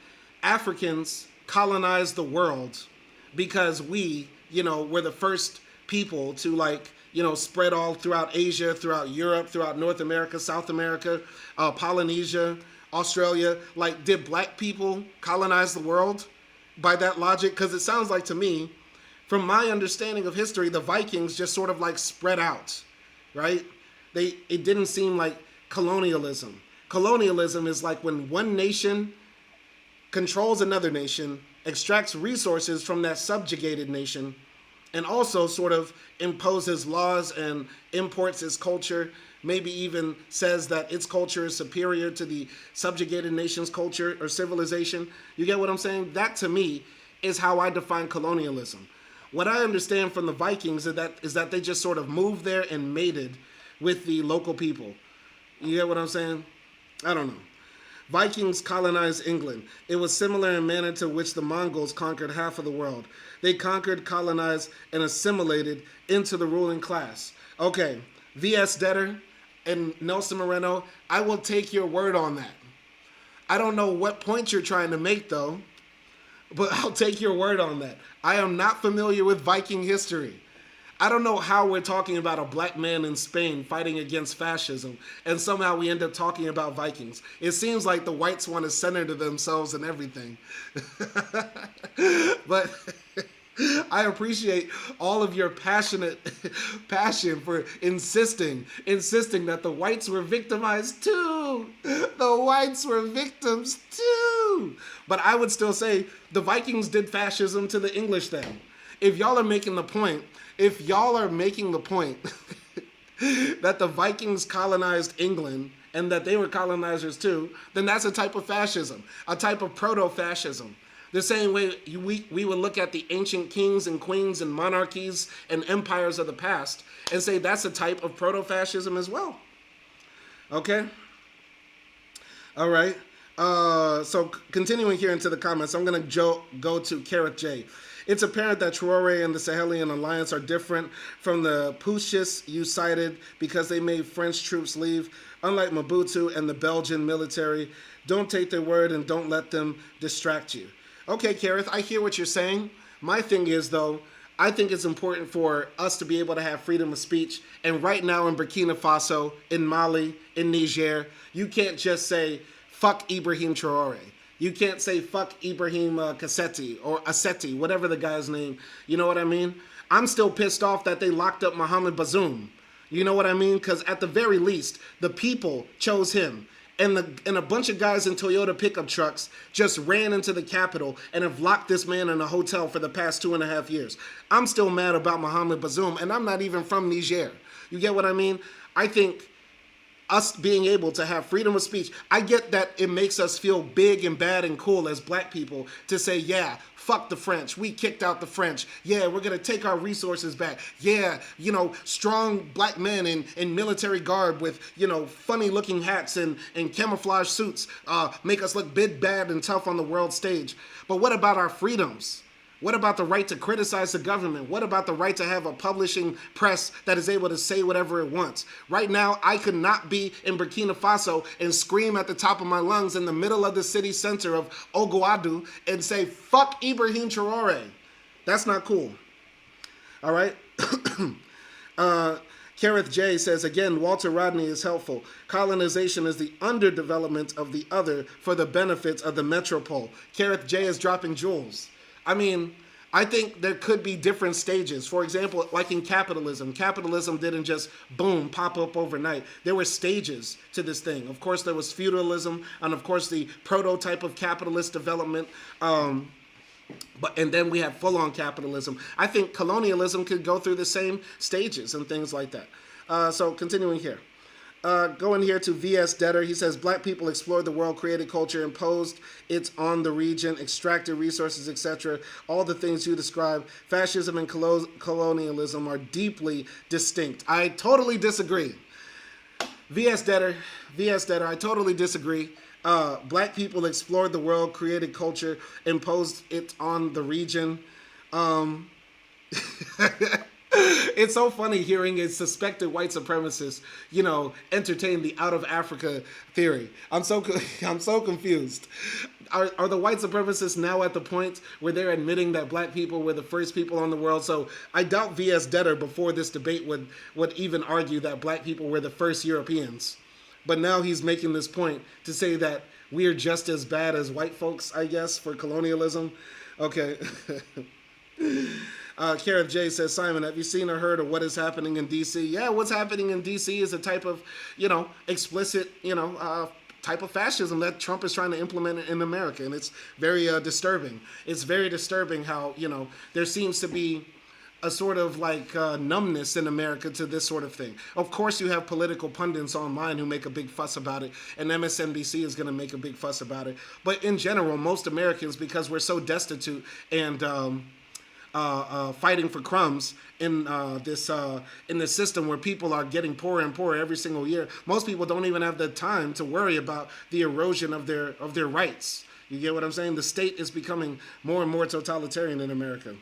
Africans colonized the world because we, were the first people to like, spread all throughout Asia, throughout Europe, throughout North America, South America, Polynesia, Australia. Like, did black people colonize the world by that logic? Because it sounds like to me, from my understanding of history, the Vikings just sort of like spread out, right? It didn't seem like colonialism. Colonialism is like when one nation controls another nation, extracts resources from that subjugated nation, and also sort of imposes laws and imports its culture, maybe even says that its culture is superior to the subjugated nation's culture or civilization. You get what I'm saying? That, to me, is how I define colonialism. What I understand from the Vikings is that they just sort of moved there and mated with the local people. You get what I'm saying? I don't know. Vikings colonized England. It was similar in manner to which the Mongols conquered half of the world. They conquered, colonized, and assimilated into the ruling class. Okay, V.S. Detter and Nelson Moreno, I will take your word on that. I don't know what point you're trying to make, though, but I'll take your word on that. I am not familiar with Viking history. I don't know how we're talking about a black man in Spain fighting against fascism, and somehow we end up talking about Vikings. It seems like the whites want to center to themselves and everything. But I appreciate all of your passion for insisting that the whites were victimized too. The whites were victims too. But I would still say the Vikings did fascism to the English then. If y'all are making the point that the Vikings colonized England and that they were colonizers too, then that's a type of fascism, a type of proto-fascism. The same way we would look at the ancient kings and queens and monarchies and empires of the past and say that's a type of proto-fascism as well. Okay? All right. So continuing here into the comments, I'm going to go to Carrot J. It's apparent that Traoré and the Sahelian alliance are different from the Putschis you cited because they made French troops leave. Unlike Mobutu and the Belgian military, don't take their word and don't let them distract you. Okay, Kareth, I hear what you're saying. My thing is, though, I think it's important for us to be able to have freedom of speech. And right now in Burkina Faso, in Mali, in Niger, you can't just say, fuck Ibrahim Traoré. You can't say fuck Ibrahim Kassetti or Assetti, whatever the guy's name. You know what I mean? I'm still pissed off that they locked up Mohamed Bazoum. You know what I mean? Because at the very least, the people chose him. And a bunch of guys in Toyota pickup trucks just ran into the Capitol and have locked this man in a hotel for the past 2.5 years. I'm still mad about Mohamed Bazoum, and I'm not even from Niger. You get what I mean? I think us being able to have freedom of speech. I get that it makes us feel big and bad and cool as black people to say, yeah, fuck the French. We kicked out the French. Yeah, we're going to take our resources back. Yeah, strong black men in military garb with, funny looking hats and camouflage suits make us look big, bad, and tough on the world stage. But what about our freedoms? What about the right to criticize the government? What about the right to have a publishing press that is able to say whatever it wants? Right now, I could not be in Burkina Faso and scream at the top of my lungs in the middle of the city center of Ouagadougou and say, fuck Ibrahim Traore. That's not cool. All right? Kareth J says, again, Walter Rodney is helpful. Colonization is the underdevelopment of the other for the benefits of the metropole. Kareth J is dropping jewels. I mean, I think there could be different stages. For example, like in capitalism. Capitalism didn't just, boom, pop up overnight. There were stages to this thing. Of course, there was feudalism, and of course, the prototype of capitalist development. And then we had full-on capitalism. I think colonialism could go through the same stages and things like that. So continuing here. Going here to V.S. Detter, he says, black people explored the world, created culture, imposed it on the region, extracted resources, etc. All the things you describe, fascism and colonialism are deeply distinct. I totally disagree. V.S. Detter, I totally disagree. Black people explored the world, created culture, imposed it on the region. It's so funny hearing a suspected white supremacist, entertain the out of Africa theory. I'm so confused. Are the white supremacists now at the point where they're admitting that black people were the first people on the world? So I doubt V.S. Detter before this debate would even argue that black people were the first Europeans. But now he's making this point to say that we are just as bad as white folks, I guess, for colonialism. Okay. Kareth J says, Simon, have you seen or heard of what is happening in D.C.? Yeah, what's happening in D.C. is a type of, explicit, type of fascism that Trump is trying to implement in America. And it's very disturbing. It's very disturbing how, there seems to be a sort of like numbness in America to this sort of thing. Of course, you have political pundits online who make a big fuss about it, and MSNBC is going to make a big fuss about it. But in general, most Americans, because we're so destitute and fighting for crumbs in this system where people are getting poorer and poorer every single year, most people don't even have the time to worry about the erosion of their rights. You get what I'm saying? The state is becoming more and more totalitarian in America.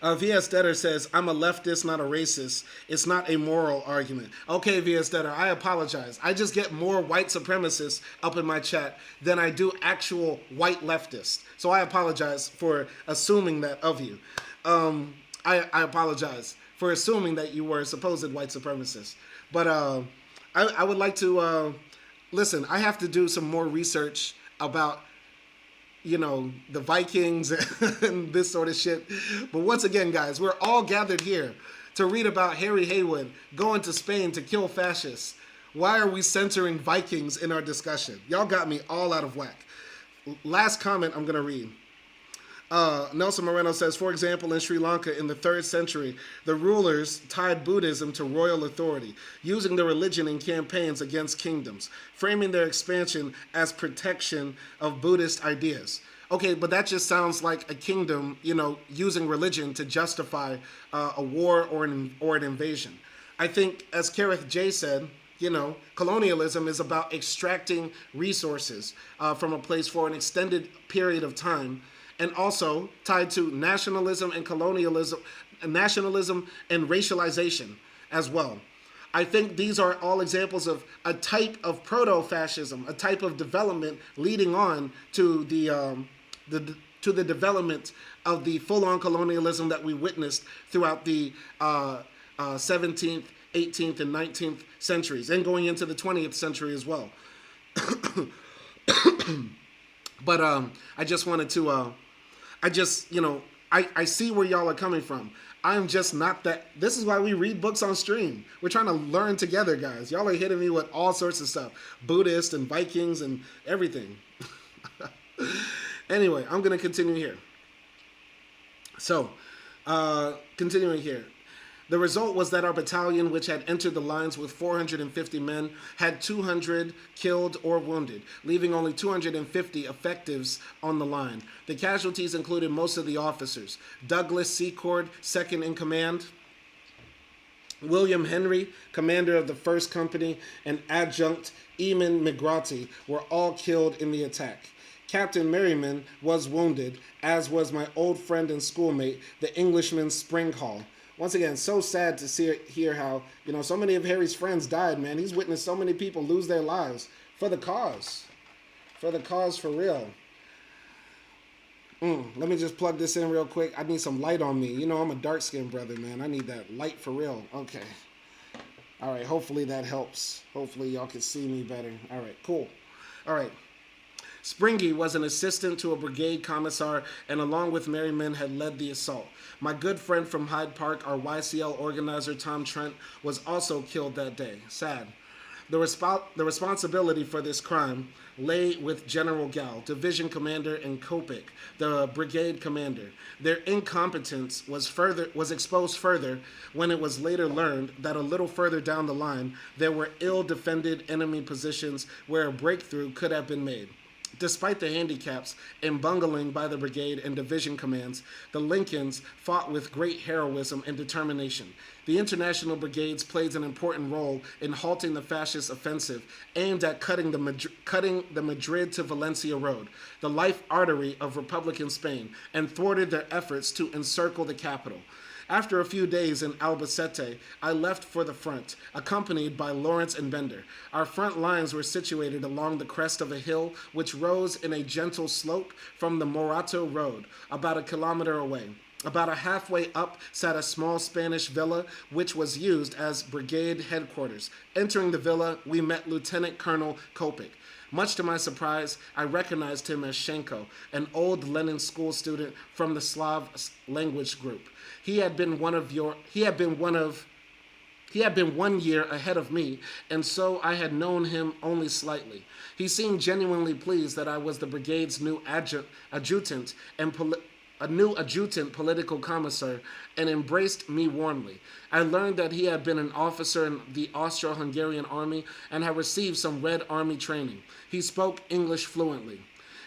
V.S. Detter says, I'm a leftist, not a racist. It's not a moral argument. Okay, V.S. Detter, I apologize. I just get more white supremacists up in my chat than I do actual white leftists. So I apologize for assuming that of you. I apologize for assuming that you were a supposed white supremacist. But I would like to, listen, I have to do some more research about the Vikings and this sort of shit. But once again, guys, we're all gathered here to read about Harry Haywood going to Spain to kill fascists. Why are we centering Vikings in our discussion? Y'all got me all out of whack. Last comment I'm going to read. Nelson Moreno says, for example, in Sri Lanka in the 3rd century, the rulers tied Buddhism to royal authority, using the religion in campaigns against kingdoms, framing their expansion as protection of Buddhist ideas. Okay, but that just sounds like a kingdom, using religion to justify a war or an invasion. I think, as Kareth J said, colonialism is about extracting resources from a place for an extended period of time, and also tied to nationalism and colonialism, nationalism and racialization as well. I think these are all examples of a type of proto-fascism, a type of development leading on to the development of the full-on colonialism that we witnessed throughout the 17th, 18th, and 19th centuries, and going into the 20th century as well. But I just wanted to, I see where y'all are coming from. I'm just not that. This is why we read books on stream. We're trying to learn together, guys. Y'all are hitting me with all sorts of stuff. Buddhist and Vikings and everything. Anyway, I'm going to continue here. So, continuing here. The result was that our battalion, which had entered the lines with 450 men, had 200 killed or wounded, leaving only 250 effectives on the line. The casualties included most of the officers. Douglas Secord, second in command, William Henry, commander of the 1st Company, and Adjutant Eamon McGrotty were all killed in the attack. Captain Merriman was wounded, as was my old friend and schoolmate, the Englishman Springhall. Once again, so sad to hear how, so many of Harry's friends died, man. He's witnessed so many people lose their lives for the cause. For the cause, for real. Let me just plug this in real quick. I need some light on me. I'm a dark-skinned brother, man. I need that light for real. Okay. All right, hopefully that helps. Hopefully y'all can see me better. All right, cool. All right. Springy was an assistant to a brigade commissar and along with Merriman had led the assault. My good friend from Hyde Park, our YCL organizer Tom Trent, was also killed that day. Sad. The responsibility for this crime lay with General Gow, division commander, and Kopik, the brigade commander. Their incompetence was exposed further when it was later learned that a little further down the line there were ill-defended enemy positions where a breakthrough could have been made. Despite the handicaps and bungling by the brigade and division commands, the Lincolns fought with great heroism and determination. The international brigades played an important role in halting the fascist offensive aimed at cutting the Madrid to Valencia road, the life artery of Republican Spain, and thwarted their efforts to encircle the capital. After a few days in Albacete, I left for the front, accompanied by Lawrence and Bender. Our front lines were situated along the crest of a hill which rose in a gentle slope from the Morato Road, about a kilometer away. About a halfway up sat a small Spanish villa, which was used as brigade headquarters. Entering the villa, we met Lieutenant Colonel Kopik. Much to my surprise, I recognized him as Shenko, an old Lenin school student from the Slav language group. He had been 1 year ahead of me, and so I had known him only slightly. He seemed genuinely pleased that I was the brigade's new adjutant and political commissar, and embraced me warmly. I learned that he had been an officer in the Austro-Hungarian army and had received some Red Army training. He spoke English fluently.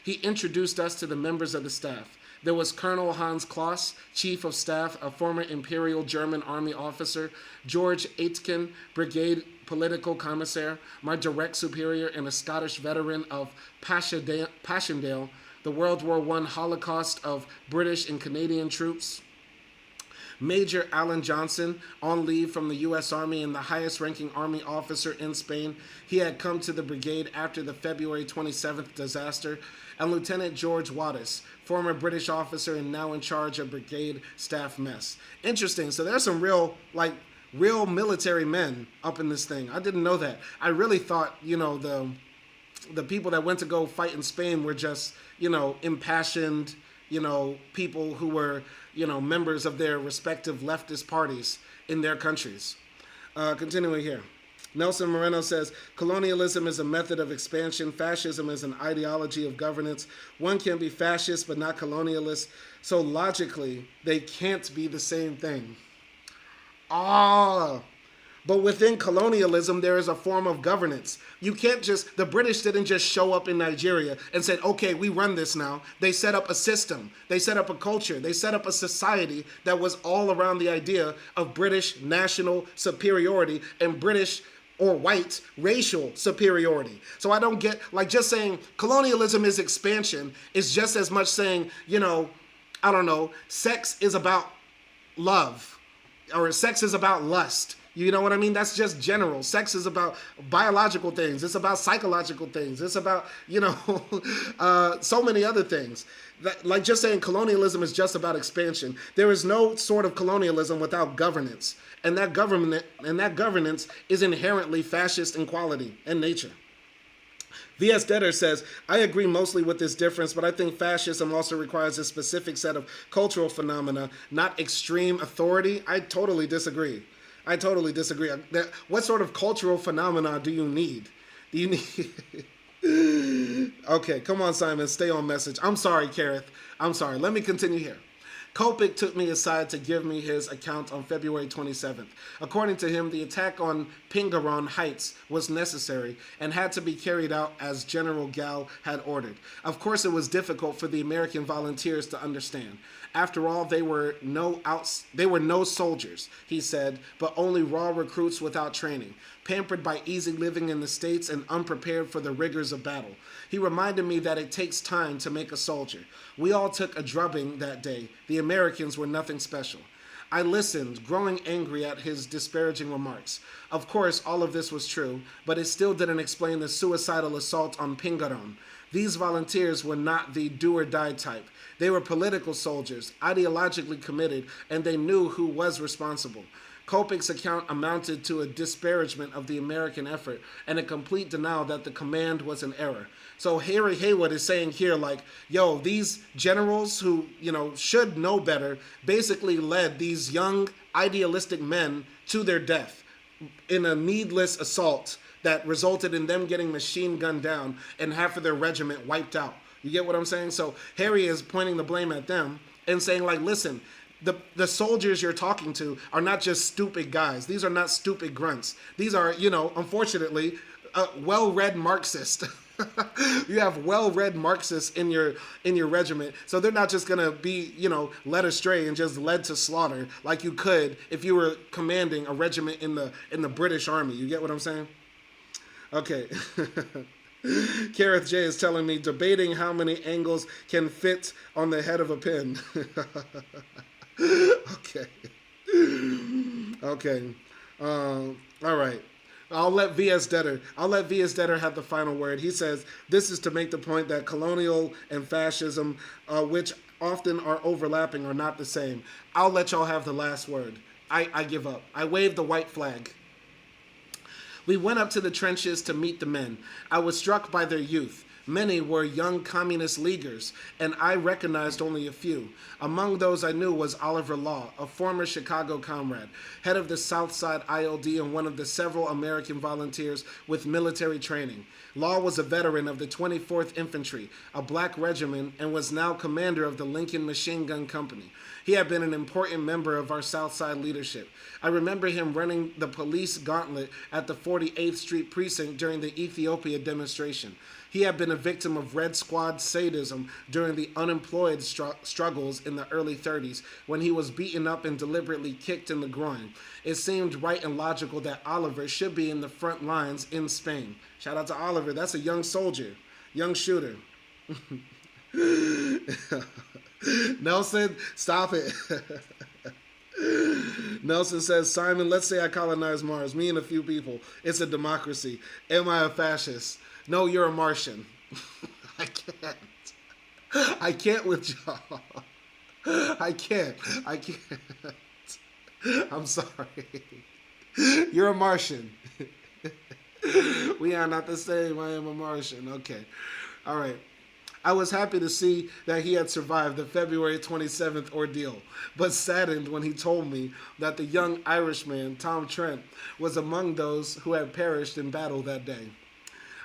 He introduced us to the members of the staff. There was Colonel Hans Kloss, Chief of Staff, a former Imperial German Army officer, George Aitken, Brigade Political Commissar, my direct superior and a Scottish veteran of Passchendaele, the World War I Holocaust of British and Canadian troops, Major Alan Johnson, on leave from the U.S. Army and the highest-ranking Army officer in Spain. He had come to the brigade after the February 27th disaster, and Lieutenant George Wattis, former British officer and now in charge of Brigade Staff Mess. Interesting. So there's some real military men up in this thing. I didn't know that. I really thought, the people that went to go fight in Spain were just, impassioned, people who were, members of their respective leftist parties in their countries. Continuing here. Nelson Moreno says, colonialism is a method of expansion. Fascism is an ideology of governance. One can be fascist but not colonialist. So logically, they can't be the same thing. But within colonialism, there is a form of governance. You can't the British didn't just show up in Nigeria and said, okay, we run this now. They set up a system. They set up a culture. They set up a society that was all around the idea of British national superiority and British or white racial superiority. So I don't get, just saying colonialism is expansion is just as much saying, sex is about love or sex is about lust. You know what I mean? That's just general. Sex is about biological things. It's about psychological things. It's about, so many other things. Just saying colonialism is just about expansion. There is no sort of colonialism without governance. And that governance is inherently fascist in quality and nature. V.S. Detter says, I agree mostly with this difference, but I think fascism also requires a specific set of cultural phenomena, not extreme authority. I totally disagree. What sort of cultural phenomena do you need? Okay, come on, Simon. Stay on message. I'm sorry, Kareth. I'm sorry. Let me continue here. Kopik took me aside to give me his account on February 27th. According to him, the attack on Pingarron Heights was necessary and had to be carried out as General Gao had ordered. Of course, it was difficult for the American volunteers to understand. After all, they were no soldiers, he said, but only raw recruits without training, pampered by easy living in the States and unprepared for the rigors of battle. He reminded me that it takes time to make a soldier. We all took a drubbing that day. The Americans were nothing special. I listened, growing angry at his disparaging remarks. Of course, all of this was true, but it still didn't explain the suicidal assault on Pingarron. These volunteers were not the do-or-die type. They were political soldiers, ideologically committed, and they knew who was responsible. Kopik's account amounted to a disparagement of the American effort and a complete denial that the command was an error. So Harry Haywood is saying here, like, yo, these generals who, should know better, basically led these young, idealistic men to their death in a needless assault that resulted in them getting machine gunned down and half of their regiment wiped out. You get what I'm saying? So Harry is pointing the blame at them and saying, like, listen, the soldiers you're talking to are not just stupid guys. These are not stupid grunts. These are, unfortunately, well-read Marxists. You have well-read Marxists in your regiment, so they're not just gonna be, led astray and just led to slaughter like you could if you were commanding a regiment in the British Army. You get what I'm saying? Okay. Kareth J is telling me, debating how many angles can fit on the head of a pin. Okay. Okay. All right. I'll let V.S. Detter have the final word. He says, this is to make the point that colonial and fascism, which often are overlapping, are not the same. I'll let y'all have the last word. I give up. I wave the white flag. We went up to the trenches to meet the men. I was struck by their youth. Many were young communist leaguers, and I recognized only a few. Among those I knew was Oliver Law, a former Chicago comrade, head of the Southside ILD and one of the several American volunteers with military training. Law was a veteran of the 24th Infantry, a black regiment, and was now commander of the Lincoln Machine Gun Company. He had been an important member of our Southside leadership. I remember him running the police gauntlet at the 48th Street precinct during the Ethiopia demonstration. He had been a victim of Red Squad sadism during the unemployed struggles in the early 30s when he was beaten up and deliberately kicked in the groin. It seemed right and logical that Oliver should be in the front lines in Spain. Shout out to Oliver. That's a young soldier, young shooter. Nelson, stop it. Nelson says, Simon, let's say I colonize Mars, me and a few people. It's a democracy. Am I a fascist? No, you're a Martian. I can't. I can't with y'all. I can't. I'm sorry. You're a Martian. We are not the same. I am a Martian. Okay. All right. I was happy to see that he had survived the February 27th ordeal, but saddened when he told me that the young Irishman, Tom Trent, was among those who had perished in battle that day.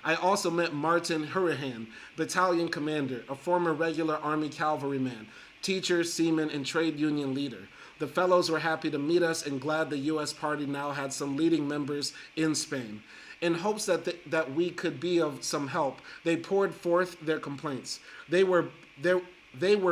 I also met Martin Hurahan, battalion commander, a former regular Army cavalryman, teacher, seaman, and trade union leader. The fellows were happy to meet us and glad the U.S. Party now had some leading members in Spain. In hopes that we could be of some help, they poured forth their complaints. They were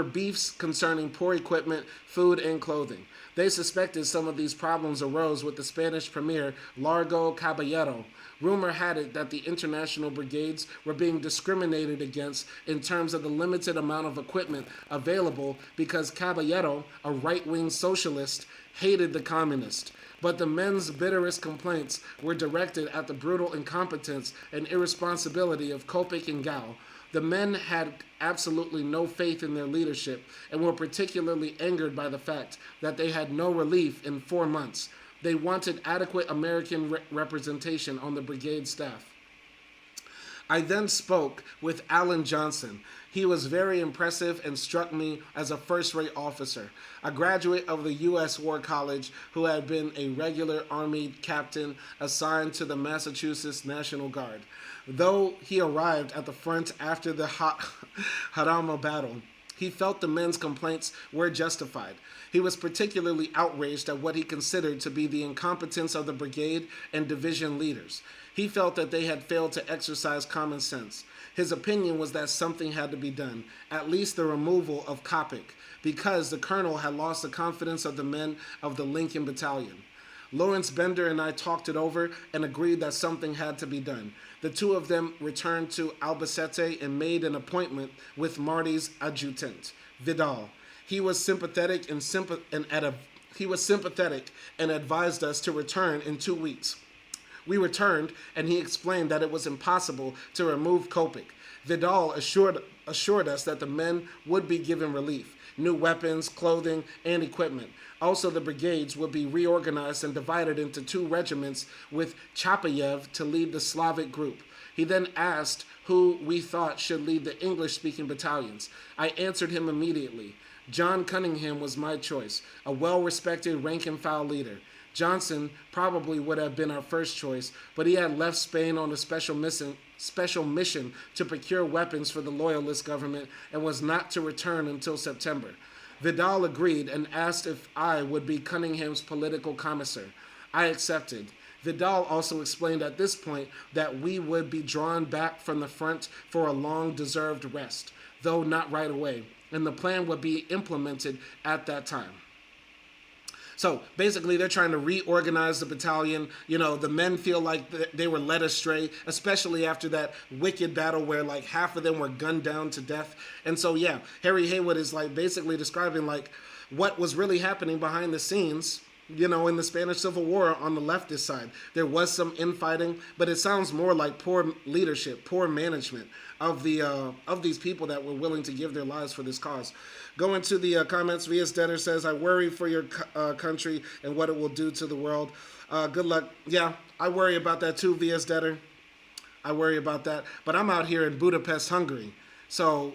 beefs concerning poor equipment, food, and clothing. They suspected some of these problems arose with the Spanish premier, Largo Caballero. Rumor had it that the international brigades were being discriminated against in terms of the limited amount of equipment available because Caballero, a right-wing socialist, hated the communists. But the men's bitterest complaints were directed at the brutal incompetence and irresponsibility of Kopik and Gao. The men had absolutely no faith in their leadership and were particularly angered by the fact that they had no relief in 4 months. They wanted adequate American representation on the brigade staff. I then spoke with Alan Johnson. He was very impressive and struck me as a first-rate officer, a graduate of the U.S. War College who had been a regular Army captain assigned to the Massachusetts National Guard. Though he arrived at the front after the Jarama battle, He felt the men's complaints were justified. He was particularly outraged at what he considered to be the incompetence of the brigade and division leaders. He felt that they had failed to exercise common sense. His opinion was that something had to be done, at least the removal of Coppic, because the colonel had lost the confidence of the men of the Lincoln Battalion. Lawrence Bender and I talked it over and agreed that something had to be done. The two of them returned to Albacete and made an appointment with Marty's adjutant, Vidal. He was sympathetic and advised us to return in 2 weeks. We returned, and he explained that it was impossible to remove Coppic. Vidal assured us that the men would be given relief, new weapons, clothing, and equipment. Also, the brigades would be reorganized and divided into 2 regiments with Chapayev to lead the Slavic group. He then asked who we thought should lead the English-speaking battalions. I answered him immediately. John Cunningham was my choice, a well-respected rank-and-file leader. Johnson probably would have been our first choice, but he had left Spain on a special mission to procure weapons for the Loyalist government and was not to return until September. Vidal agreed and asked if I would be Cunningham's political commissar. I accepted. Vidal also explained at this point that we would be drawn back from the front for a long-deserved rest, though not right away, and the plan would be implemented at that time. So basically, they're trying to reorganize the battalion. You know, the men feel like they were led astray, especially after that wicked battle where like half of them were gunned down to death. And so, yeah, Harry Haywood is like basically describing like what was really happening behind the scenes, you know, in the Spanish Civil War on the leftist side. There was some infighting, but it sounds more like poor leadership, poor management of these people that were willing to give their lives for this cause. Going to the comments, V.S. Detter says, I worry for your country and what it will do to the world. Good luck. Yeah, I worry about that too, V.S. Detter. I worry about that. But I'm out here in Budapest, Hungary. So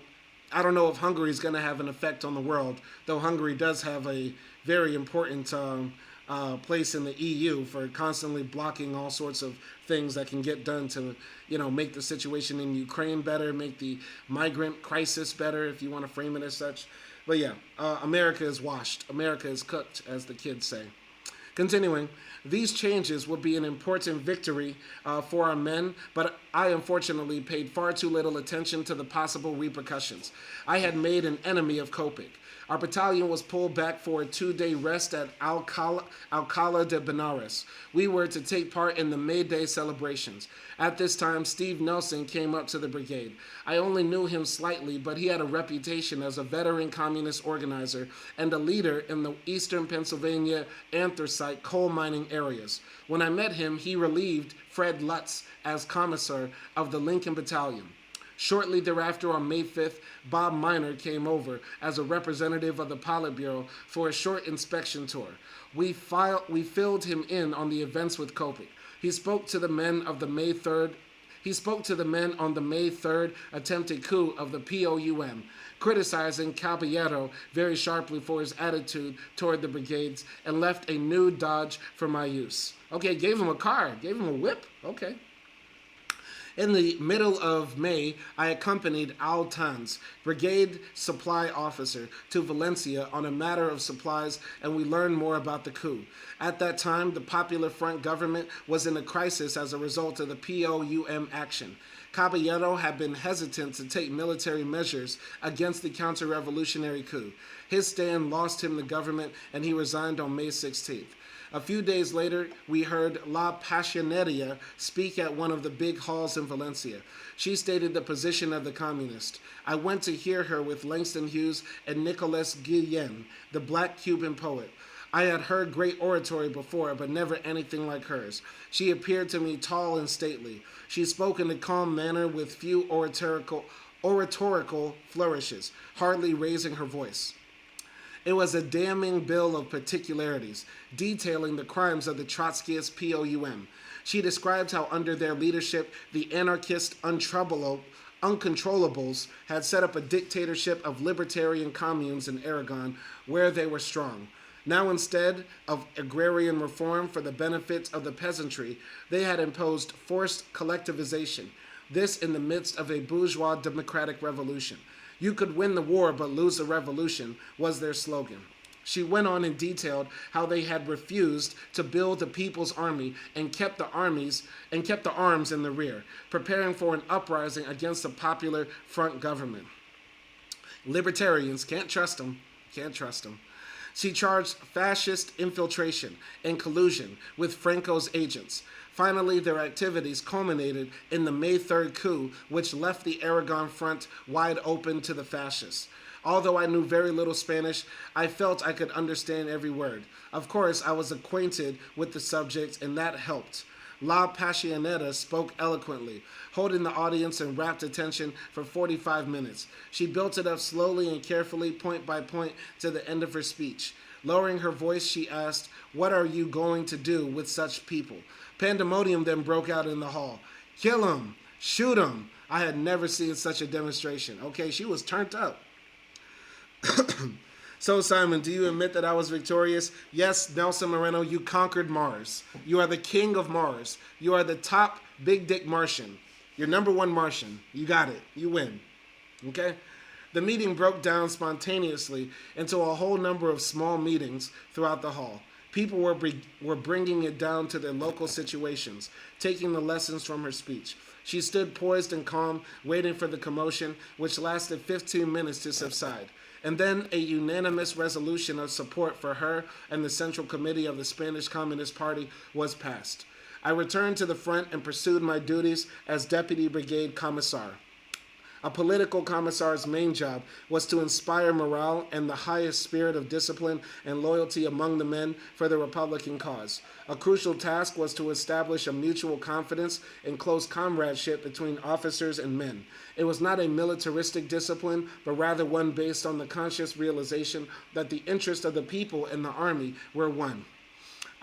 I don't know if Hungary is going to have an effect on the world, though Hungary does have a very important place in the EU for constantly blocking all sorts of things that can get done to, you know, make the situation in Ukraine better, make the migrant crisis better, if you want to frame it as such. But yeah, America is washed. America is cooked, as the kids say. Continuing, these changes will be an important victory for our men, but I unfortunately paid far too little attention to the possible repercussions. I had made an enemy of Coppic. Our battalion was pulled back for a 2-day rest at Alcalá de Benares. We were to take part in the May Day celebrations. At this time, Steve Nelson came up to the brigade. I only knew him slightly, but he had a reputation as a veteran communist organizer and a leader in the eastern Pennsylvania anthracite coal mining areas. When I met him, he relieved Fred Lutz as commissar of the Lincoln Battalion. Shortly thereafter, on May 5th, Bob Miner came over as a representative of the Politburo for a short inspection tour. We filled him in on the events with Coppic. He spoke to the men on the May 3rd attempted coup of the POUM, criticizing Caballero very sharply for his attitude toward the brigades, and left a new Dodge for my use. Okay, gave him a car, gave him a whip. Okay. In the middle of May, I accompanied Al Tanz, brigade supply officer, to Valencia on a matter of supplies, and we learned more about the coup. At that time, the Popular Front government was in a crisis as a result of the POUM action. Caballero had been hesitant to take military measures against the counter-revolutionary coup. His stand lost him the government, and he resigned on May 16th. A few days later, we heard La Pasionaria speak at one of the big halls in Valencia. She stated the position of the communist. I went to hear her with Langston Hughes and Nicolas Guillen, the black Cuban poet. I had heard great oratory before, but never anything like hers. She appeared to me tall and stately. She spoke in a calm manner with few oratorical flourishes, hardly raising her voice. It was a damning bill of particularities, detailing the crimes of the Trotskyist POUM. She described how under their leadership, the anarchist uncontrollables had set up a dictatorship of libertarian communes in Aragon, where they were strong. Now, instead of agrarian reform for the benefit of the peasantry, they had imposed forced collectivization, this in the midst of a bourgeois democratic revolution. You could win the war but lose the revolution was their slogan. She went on and detailed how they had refused to build the People's Army and kept the arms in the rear, preparing for an uprising against the Popular Front government. Libertarians can't trust them. Can't trust them. She charged fascist infiltration and collusion with Franco's agents. Finally, their activities culminated in the May 3rd coup, which left the Aragon front wide open to the fascists. Although I knew very little Spanish, I felt I could understand every word. Of course, I was acquainted with the subject, and that helped. La Passioneta spoke eloquently, holding the audience in rapt attention for 45 minutes. She built it up slowly and carefully, point by point, to the end of her speech. Lowering her voice, she asked, "What are you going to do with such people?" Pandemonium then broke out in the hall. "Kill them! Shoot them!" I had never seen such a demonstration. Okay, she was turned up. So, Simon, do you admit that I was victorious? Yes, Nelson Moreno, you conquered Mars. You are the king of Mars. You are the top big dick Martian. You're number one Martian. You got it. You win. Okay? The meeting broke down spontaneously into a whole number of small meetings throughout the hall. People were bringing it down to their local situations, taking the lessons from her speech. She stood poised and calm, waiting for the commotion, which lasted 15 minutes to subside. And then a unanimous resolution of support for her and the Central Committee of the Spanish Communist Party was passed. I returned to the front and pursued my duties as Deputy Brigade Commissar. A political commissar's main job was to inspire morale and the highest spirit of discipline and loyalty among the men for the Republican cause. A crucial task was to establish a mutual confidence and close comradeship between officers and men. It was not a militaristic discipline, but rather one based on the conscious realization that the interests of the people and the army were one.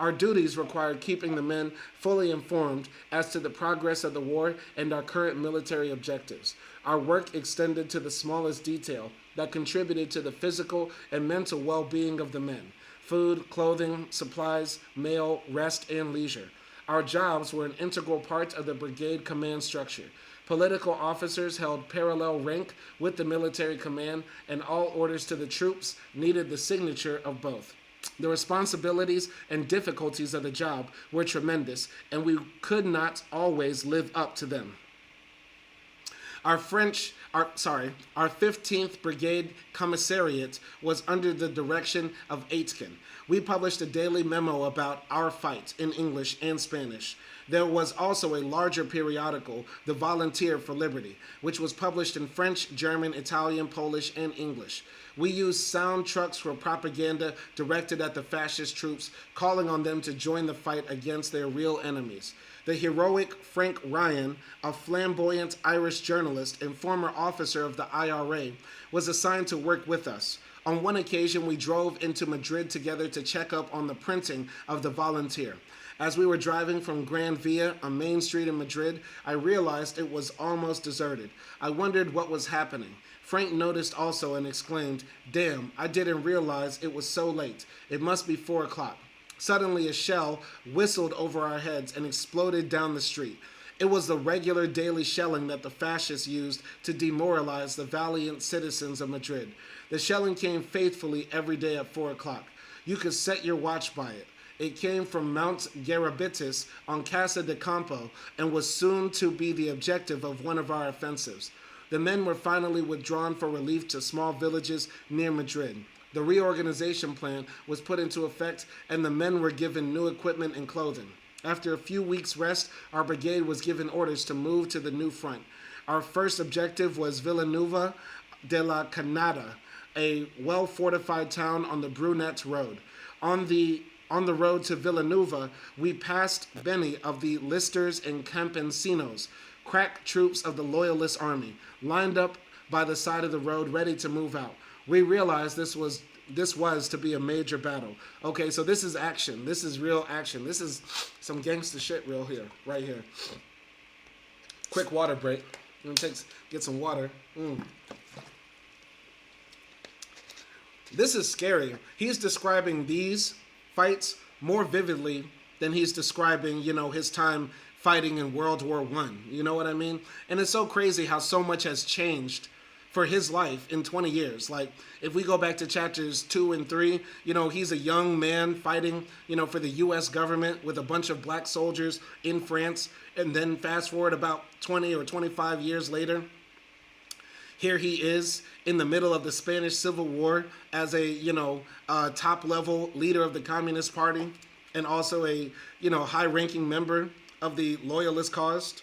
Our duties required keeping the men fully informed as to the progress of the war and our current military objectives. Our work extended to the smallest detail that contributed to the physical and mental well-being of the men: food, clothing, supplies, mail, rest, and leisure. Our jobs were an integral part of the brigade command structure. Political officers held parallel rank with the military command, and all orders to the troops needed the signature of both. The responsibilities and difficulties of the job were tremendous, and we could not always live up to them. Our 15th Brigade Commissariat was under the direction of Aitken. We published a daily memo about our fight in English and Spanish. There was also a larger periodical, The Volunteer for Liberty, which was published in French, German, Italian, Polish, and English. We used sound trucks for propaganda directed at the fascist troops, calling on them to join the fight against their real enemies. The heroic Frank Ryan, a flamboyant Irish journalist and former officer of the IRA, was assigned to work with us. On one occasion, we drove into Madrid together to check up on the printing of The Volunteer. As we were driving from Gran Via, a main street in Madrid, I realized it was almost deserted. I wondered what was happening. Frank noticed also and exclaimed, "Damn, I didn't realize it was so late. It must be 4 o'clock. Suddenly a shell whistled over our heads and exploded down the street. It was the regular daily shelling that the fascists used to demoralize the valiant citizens of Madrid. The shelling came faithfully every day at 4 o'clock. You could set your watch by it. It came from Mount Garabitis on Casa de Campo and was soon to be the objective of one of our offensives. The men were finally withdrawn for relief to small villages near Madrid. The reorganization plan was put into effect and the men were given new equipment and clothing. After a few weeks' rest, our brigade was given orders to move to the new front. Our first objective was Villanueva de la Canada, a well-fortified town on the Brunet Road. On the road to Villanueva, we passed many of the listers and campesinos, crack troops of the Loyalist army, lined up by the side of the road ready to move out. We realized this was to be a major battle. Okay, so this is action. This is real action. This is some gangster shit right here. Quick water break. Get some water. This is scary. He's describing these fights more vividly than he's describing, his time fighting in World War I. You know what I mean? And it's so crazy how so much has changed for his life in 20 years. Like, if we go back to chapters 2 and 3, he's a young man fighting, for the U.S. government with a bunch of black soldiers in France. And then fast forward about 20 or 25 years later, here he is in the middle of the Spanish Civil War as a, top level leader of the Communist Party and also a, high ranking member of the Loyalist cause.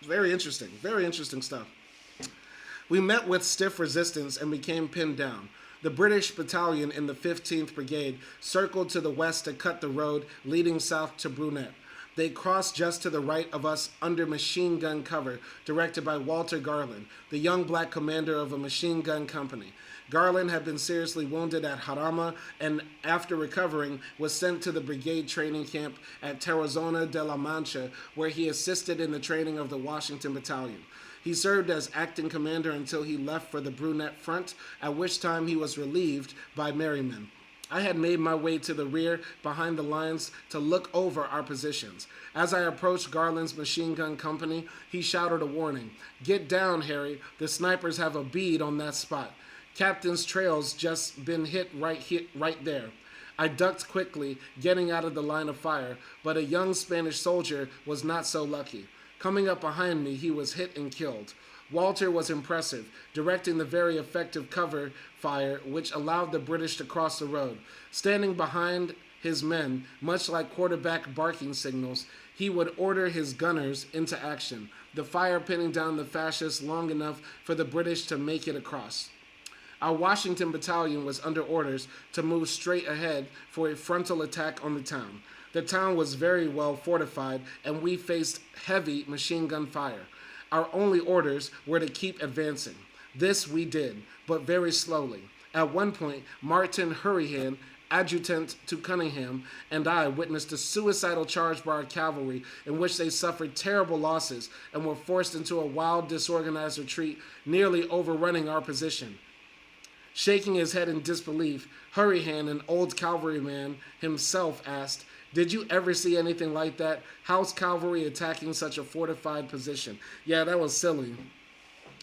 Very interesting stuff. We met with stiff resistance and became pinned down. The British battalion in the 15th Brigade circled to the west to cut the road leading south to Brunet. They crossed just to the right of us under machine gun cover, directed by Walter Garland, the young black commander of a machine gun company. Garland had been seriously wounded at Jarama and, after recovering, was sent to the brigade training camp at Tarazona de la Mancha, where he assisted in the training of the Washington Battalion. He served as acting commander until he left for the Brunet front, at which time he was relieved by Merriman. I had made my way to the rear behind the lines to look over our positions. As I approached Garland's machine gun company, he shouted a warning. "Get down, Harry. The snipers have a bead on that spot. Captain's trail's just been hit right there." I ducked quickly, getting out of the line of fire, but a young Spanish soldier was not so lucky. Coming up behind me, he was hit and killed. Walter was impressive, directing the very effective cover fire which allowed the British to cross the road. Standing behind his men, much like quarterback barking signals, he would order his gunners into action, the fire pinning down the fascists long enough for the British to make it across. Our Washington Battalion was under orders to move straight ahead for a frontal attack on the town. The town was very well fortified, and we faced heavy machine gun fire. Our only orders were to keep advancing. This we did, but very slowly. At one point, Martin Hurrihan, adjutant to Cunningham, and I witnessed a suicidal charge by our cavalry in which they suffered terrible losses and were forced into a wild, disorganized retreat, nearly overrunning our position. Shaking his head in disbelief, Hurrihan, an old cavalryman himself, asked, "Did you ever see anything like that? How's cavalry attacking such a fortified position?" Yeah, that was silly.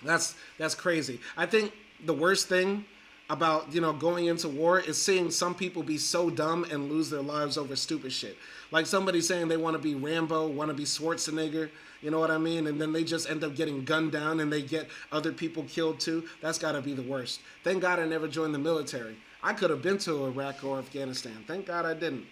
That's crazy. I think the worst thing about, going into war is seeing some people be so dumb and lose their lives over stupid shit. Like somebody saying they want to be Rambo, want to be Schwarzenegger, you know what I mean? And then they just end up getting gunned down and they get other people killed too. That's got to be the worst. Thank God I never joined the military. I could have been to Iraq or Afghanistan. Thank God I didn't.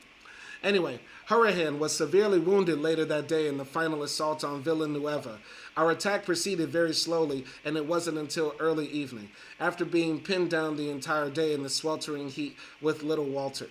Anyway, Hurrihan was severely wounded later that day in the final assault on Villanueva. Our attack proceeded very slowly, and it wasn't until early evening, after being pinned down the entire day in the sweltering heat with little water,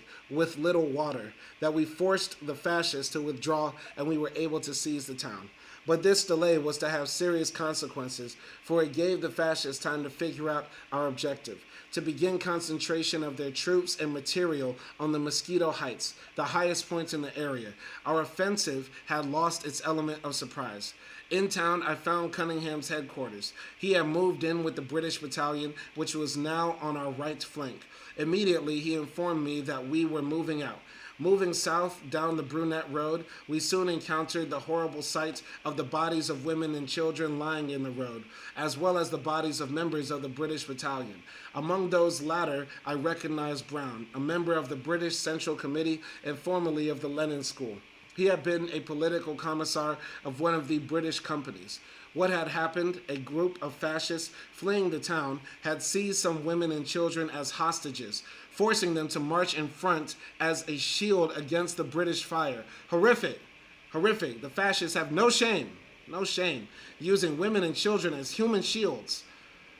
that we forced the fascists to withdraw and we were able to seize the town. But this delay was to have serious consequences, for it gave the fascists time to figure out our objective, to begin concentration of their troops and material on the Mosquito Heights, the highest point in the area. Our offensive had lost its element of surprise. In town, I found Cunningham's headquarters. He had moved in with the British battalion, which was now on our right flank. Immediately, he informed me that we were moving out. Moving south down the Brunet Road, we soon encountered the horrible sight of the bodies of women and children lying in the road, as well as the bodies of members of the British battalion. Among those latter, I recognized Brown, a member of the British Central Committee and formerly of the Lenin School. He had been a political commissar of one of the British companies. What had happened? A group of fascists fleeing the town had seized some women and children as hostages, forcing them to march in front as a shield against the British fire. Horrific. Horrific. The fascists have no shame, using women and children as human shields.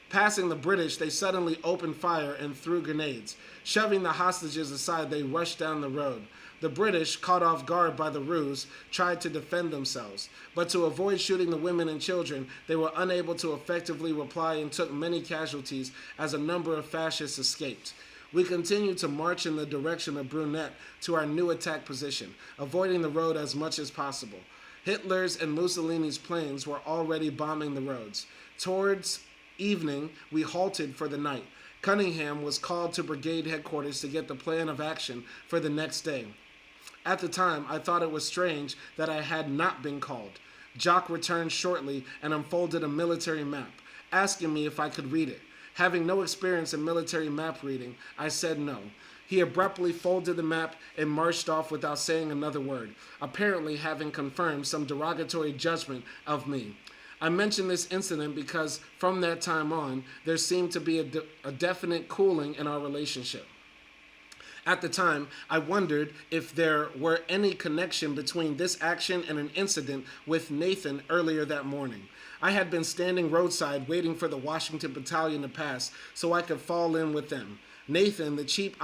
Passing the British, they suddenly opened fire and threw grenades. Shoving the hostages aside, they rushed down the road. The British, caught off guard by the ruse, tried to defend themselves. But to avoid shooting the women and children, they were unable to effectively reply and took many casualties as a number of fascists escaped. We continued to march in the direction of Brunet to our new attack position, avoiding the road as much as possible. Hitler's and Mussolini's planes were already bombing the roads. Towards evening, we halted for the night. Cunningham was called to brigade headquarters to get the plan of action for the next day. At the time, I thought it was strange that I had not been called. Jock returned shortly and unfolded a military map. asking me if I could read it. Having no experience in military map reading, I said no. He abruptly folded the map and marched off without saying another word, apparently having confirmed some derogatory judgment of me. I mention this incident because from that time on, there seemed to be a definite cooling in our relationship. At the time, I wondered if there were any connection between this action and an incident with Nathan earlier that morning. I had been standing roadside waiting for the Washington Battalion to pass so I could fall in with them. Nathan, the chief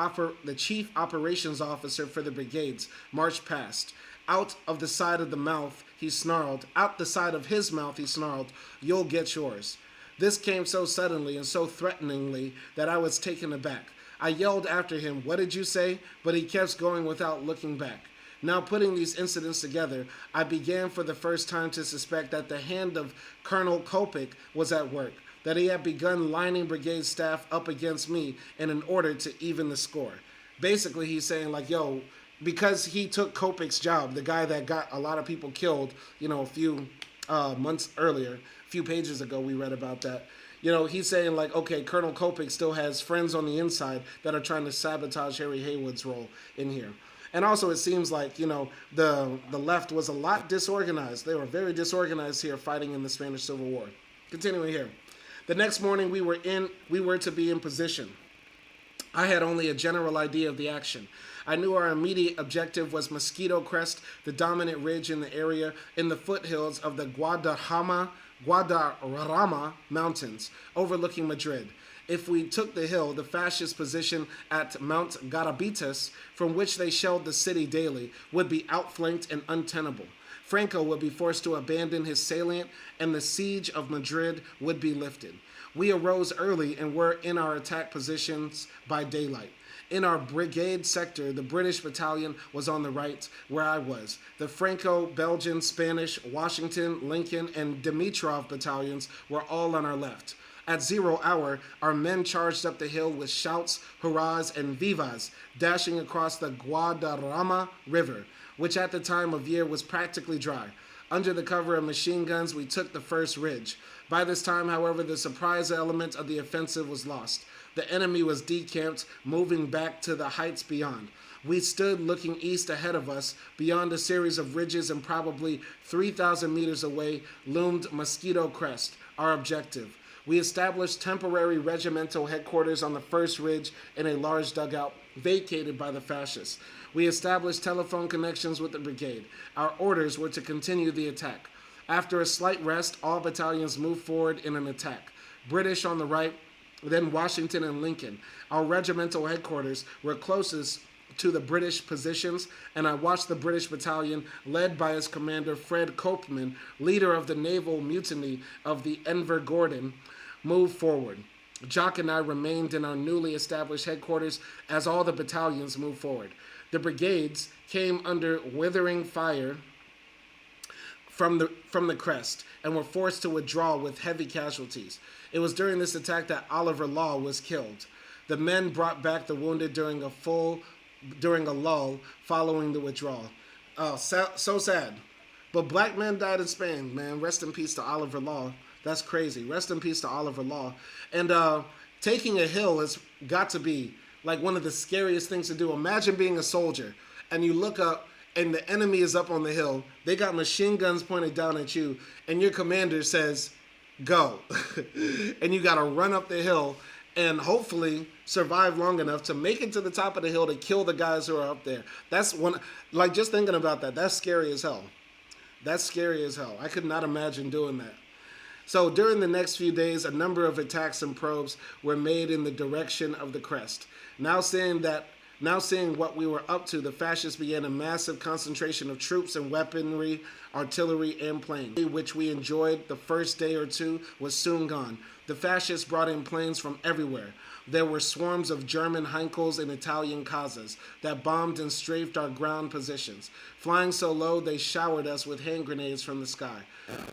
operations officer for the brigades, marched past. Out of the side of the mouth, he snarled. Out the side of his mouth, he snarled, "You'll get yours." This came so suddenly and so threateningly that I was taken aback. I yelled after him, "What did you say?" But he kept going without looking back. Now, putting these incidents together, I began for the first time to suspect that the hand of Colonel Kopik was at work, that he had begun lining brigade staff up against me in order to even the score. Basically, he's saying like, yo, because he took Kopik's job, the guy that got a lot of people killed, a few months earlier, a few pages ago, we read about that. He's saying like, okay, Colonel Kopik still has friends on the inside that are trying to sabotage Harry Haywood's role in here. And also, it seems like, the left was a lot disorganized. They were very disorganized here fighting in the Spanish Civil War. Continuing here. The next morning, we were to be in position. I had only a general idea of the action. I knew our immediate objective was Mosquito Crest, the dominant ridge in the area in the foothills of the Guadarrama Mountains, overlooking Madrid. If we took the hill, the fascist position at Mount Garabitas, from which they shelled the city daily, would be outflanked and untenable. Franco would be forced to abandon his salient, and the siege of Madrid would be lifted. We arose early and were in our attack positions by daylight. In our brigade sector, the British battalion was on the right, where I was. The Franco-Belgian, Spanish, Washington, Lincoln, and Dimitrov battalions were all on our left. At 0 hour, our men charged up the hill with shouts, hurrahs, and vivas, dashing across the Guadarrama River, which at the time of year was practically dry. Under the cover of machine guns, we took the first ridge. By this time, however, the surprise element of the offensive was lost. The enemy was decamped, moving back to the heights beyond. We stood looking east ahead of us. Beyond a series of ridges and probably 3,000 meters away loomed Mosquito Crest, our objective. We established temporary regimental headquarters on the first ridge in a large dugout vacated by the fascists. We established telephone connections with the brigade. Our orders were to continue the attack. After a slight rest, all battalions moved forward in an attack. British on the right, then Washington and Lincoln. Our regimental headquarters were closest to the British positions, and I watched the British battalion, led by its commander Fred Copeman, leader of the naval mutiny of the Enver Gordon, move forward. Jock and I remained in our newly established headquarters as all the battalions moved forward. The brigades came under withering fire from the crest and were forced to withdraw with heavy casualties. It was during this attack that Oliver Law was killed. The men brought back the wounded during a lull following the withdrawal. Oh, so sad. But black men died in Spain, man. Rest in peace to Oliver Law. That's crazy. Rest in peace to Oliver Law. And taking a hill has got to be like one of the scariest things to do. Imagine being a soldier and you look up and the enemy is up on the hill. They got machine guns pointed down at you and your commander says, go. And you got to run up the hill and hopefully survive long enough to make it to the top of the hill to kill the guys who are up there. That's one, like just thinking about that, that's scary as hell. That's scary as hell. I could not imagine doing that. So during the next few days, a number of attacks and probes were made in the direction of the crest. Now seeing what we were up to, the fascists began a massive concentration of troops and weaponry, artillery, and planes, which we enjoyed the first day or two was soon gone. The fascists brought in planes from everywhere. There were swarms of German Heinkels and Italian Kazas that bombed and strafed our ground positions. Flying so low, they showered us with hand grenades from the sky.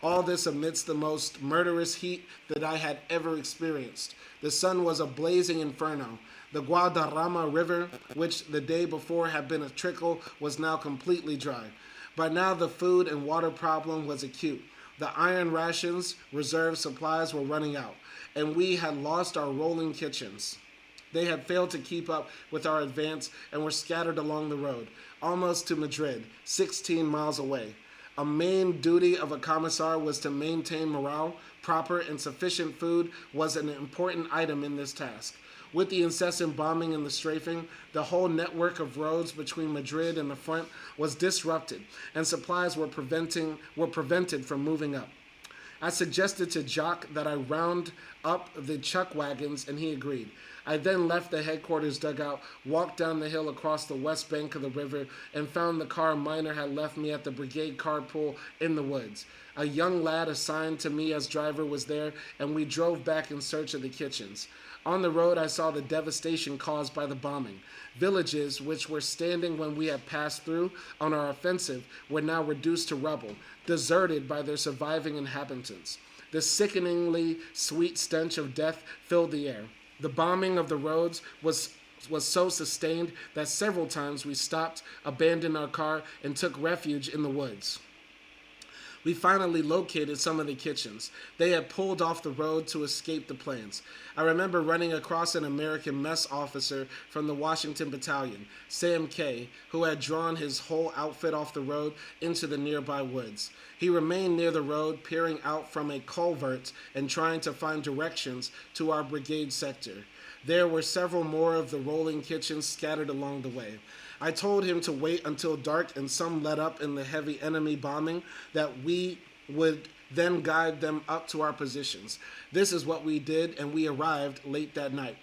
All this amidst the most murderous heat that I had ever experienced. The sun was a blazing inferno. The Guadarrama River, which the day before had been a trickle, was now completely dry. By now, the food and water problem was acute. The iron rations reserve supplies were running out, and we had lost our rolling kitchens. They had failed to keep up with our advance and were scattered along the road, almost to Madrid, 16 miles away. A main duty of a commissar was to maintain morale. Proper and sufficient food was an important item in this task. With the incessant bombing and the strafing, the whole network of roads between Madrid and the front was disrupted, and supplies were prevented from moving up. I suggested to Jock that I round up the chuck wagons, and he agreed. I then left the headquarters dugout, walked down the hill across the west bank of the river, and found the car Miner had left me at the brigade carpool in the woods. A young lad assigned to me as driver was there, and we drove back in search of the kitchens. On the road, I saw the devastation caused by the bombing. Villages, which were standing when we had passed through on our offensive, were now reduced to rubble, deserted by their surviving inhabitants. The sickeningly sweet stench of death filled the air. The bombing of the roads was so sustained that several times we stopped, abandoned our car, and took refuge in the woods. We finally located some of the kitchens. They had pulled off the road to escape the planes. I remember running across an American mess officer from the Washington Battalion, Sam Kay, who had drawn his whole outfit off the road into the nearby woods. He remained near the road, peering out from a culvert and trying to find directions to our brigade sector. There were several more of the rolling kitchens scattered along the way. I told him to wait until dark and some let up in the heavy enemy bombing, that we would then guide them up to our positions. This is what we did, and we arrived late that night.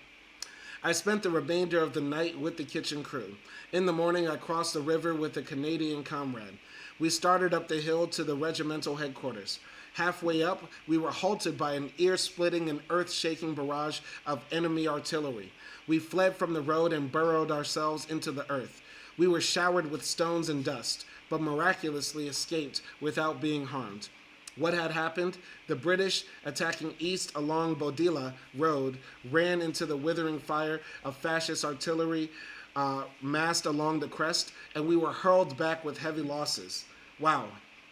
I spent the remainder of the night with the kitchen crew. In the morning, I crossed the river with a Canadian comrade. We started up the hill to the regimental headquarters. Halfway up, we were halted by an ear-splitting and earth-shaking barrage of enemy artillery. We fled from the road and burrowed ourselves into the earth. We were showered with stones and dust, but miraculously escaped without being harmed. What had happened? The British, attacking east along Bodila Road, ran into the withering fire of fascist artillery massed along the crest, and we were hurled back with heavy losses. Wow.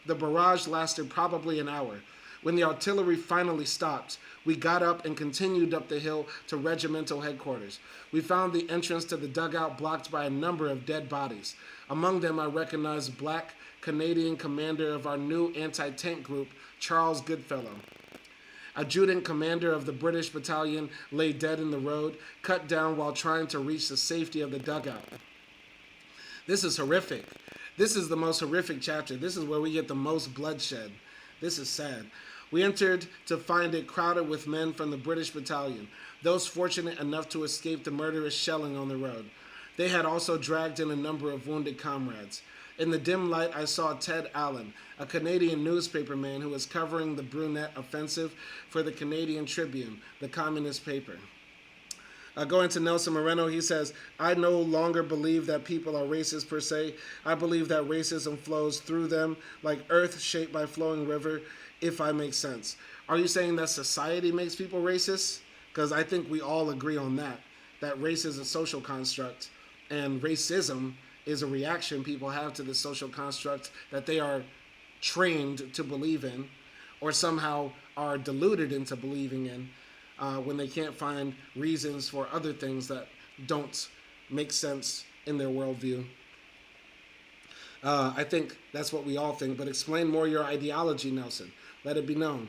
The barrage lasted probably an hour. When the artillery finally stopped, we got up and continued up the hill to regimental headquarters. We found the entrance to the dugout blocked by a number of dead bodies. Among them, I recognized black Canadian commander of our new anti-tank group, Charles Goodfellow. Adjutant commander of the British battalion lay dead in the road, cut down while trying to reach the safety of the dugout. This is horrific. This is the most horrific chapter. This is where we get the most bloodshed. This is sad. We entered to find it crowded with men from the British battalion, those fortunate enough to escape the murderous shelling on the road. They had also dragged in a number of wounded comrades. In the dim light, I saw Ted Allen, a Canadian newspaperman who was covering the Brunette offensive for the Canadian Tribune, the communist paper. Going to Nelson Moreno, he says, I no longer believe that people are racist per se. I believe that racism flows through them like earth shaped by flowing river, if I make sense. Are you saying that society makes people racist? Because I think we all agree on that race is a social construct, and racism is a reaction people have to the social construct that they are trained to believe in, or somehow are deluded into believing in, when they can't find reasons for other things that don't make sense in their worldview. I think that's what we all think, but explain more your ideology, Nelson. Let it be known.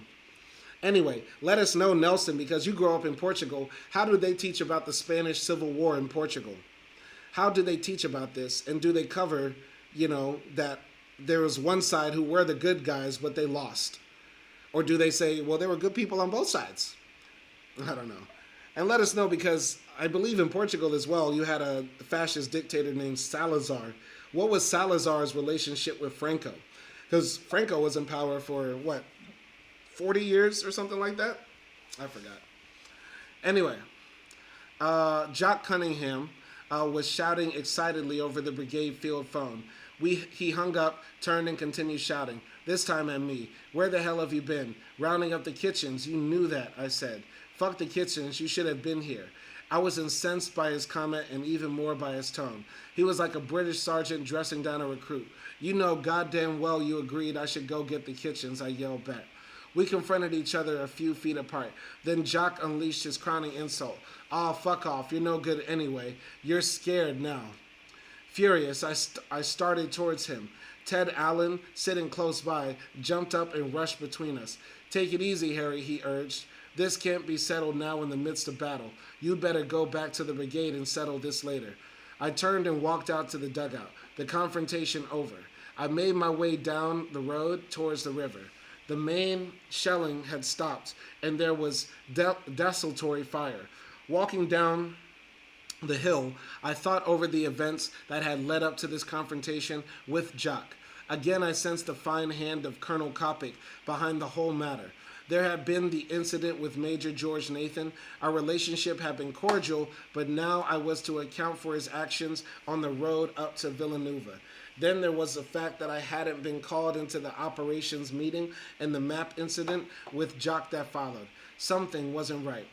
Anyway, let us know, Nelson, because you grew up in Portugal. How do they teach about the Spanish Civil War in Portugal? How do they teach about this? And do they cover, that there was one side who were the good guys, but they lost? Or do they say, well, there were good people on both sides? I don't know. And let us know, because I believe in Portugal as well, you had a fascist dictator named Salazar. What was Salazar's relationship with Franco? Because Franco was in power for, 40 years or something like that? I forgot. Anyway, Jock Cunningham was shouting excitedly over the brigade field phone. He hung up, turned, and continued shouting, this time at me. Where the hell have you been? Rounding up the kitchens. You knew that, I said. Fuck the kitchens. You should have been here. I was incensed by his comment and even more by his tone. He was like a British sergeant dressing down a recruit. "You know goddamn well you agreed I should go get the kitchens," I yelled back. We confronted each other a few feet apart. Then Jock unleashed his crowning insult. "Aw, fuck off. You're no good anyway. You're scared now." Furious, I started towards him. Ted Allen, sitting close by, jumped up and rushed between us. "Take it easy, Harry," he urged. "This can't be settled now in the midst of battle. You'd better go back to the brigade and settle this later." I turned and walked out to the dugout, the confrontation over. I made my way down the road towards the river. The main shelling had stopped, and there was desultory fire. Walking down the hill, I thought over the events that had led up to this confrontation with Jock. Again, I sensed the fine hand of Colonel Coppock behind the whole matter. There had been the incident with Major George Nathan. Our relationship had been cordial, but now I was to account for his actions on the road up to Villanova. Then there was the fact that I hadn't been called into the operations meeting and the map incident with Jock that followed. Something wasn't right.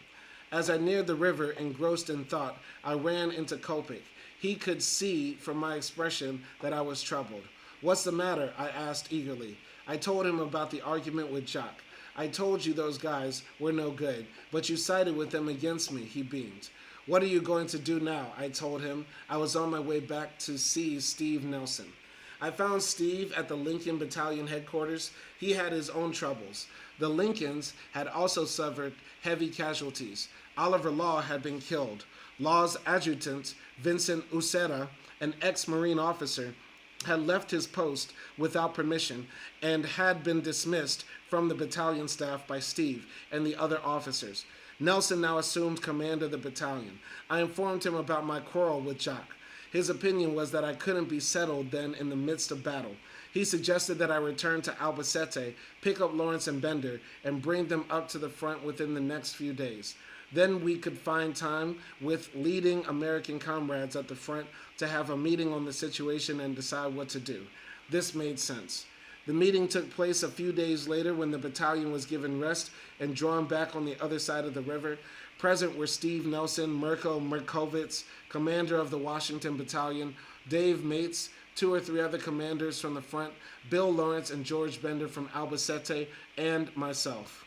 As I neared the river, engrossed in thought, I ran into Coppock. He could see from my expression that I was troubled. "What's the matter?" I asked eagerly. I told him about the argument with Jock. "I told you those guys were no good, but you sided with them against me," he beamed. "What are you going to do now?" I told him. I was on my way back to see Steve Nelson. I found Steve at the Lincoln Battalion headquarters. He had his own troubles. The Lincolns had also suffered heavy casualties. Oliver Law had been killed. Law's adjutant, Vincent Ucera, an ex-Marine officer, had left his post without permission and had been dismissed from the battalion staff by Steve and the other officers. Nelson now assumed command of the battalion. I informed him about my quarrel with Jock. His opinion was that I couldn't be settled then in the midst of battle. He suggested that I return to Albacete, pick up Lawrence and Bender, and bring them up to the front within the next few days. Then we could find time with leading American comrades at the front to have a meeting on the situation and decide what to do. This made sense. The meeting took place a few days later when the battalion was given rest and drawn back on the other side of the river. Present were Steve Nelson, Mirko Mirkovitz, commander of the Washington Battalion, Dave Mates, 2 or 3 other commanders from the front, Bill Lawrence and George Bender from Albacete, and myself.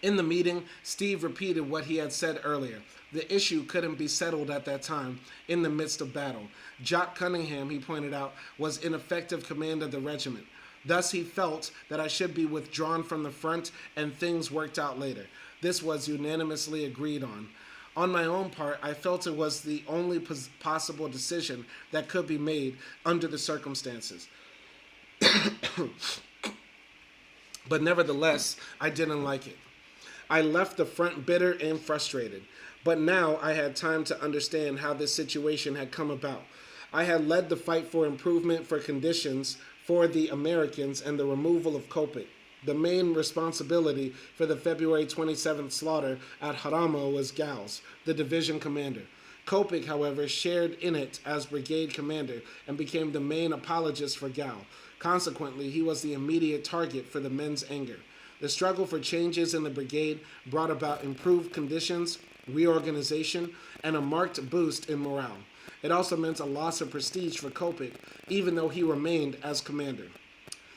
In the meeting, Steve repeated what he had said earlier. The issue couldn't be settled at that time in the midst of battle. Jock Cunningham, he pointed out, was in effective command of the regiment. Thus, he felt that I should be withdrawn from the front and things worked out later. This was unanimously agreed on. On my own part, I felt it was the only possible decision that could be made under the circumstances. But nevertheless, I didn't like it. I left the front bitter and frustrated, but now I had time to understand how this situation had come about. I had led the fight for improvement for conditions for the Americans and the removal of Coppock. The main responsibility for the February 27th slaughter at Jaramo was Gal's, the division commander. Coppock, however, shared in it as brigade commander and became the main apologist for Gal. Consequently, he was the immediate target for the men's anger. The struggle for changes in the brigade brought about improved conditions, reorganization, and a marked boost in morale. It also meant a loss of prestige for Coppock, even though he remained as commander.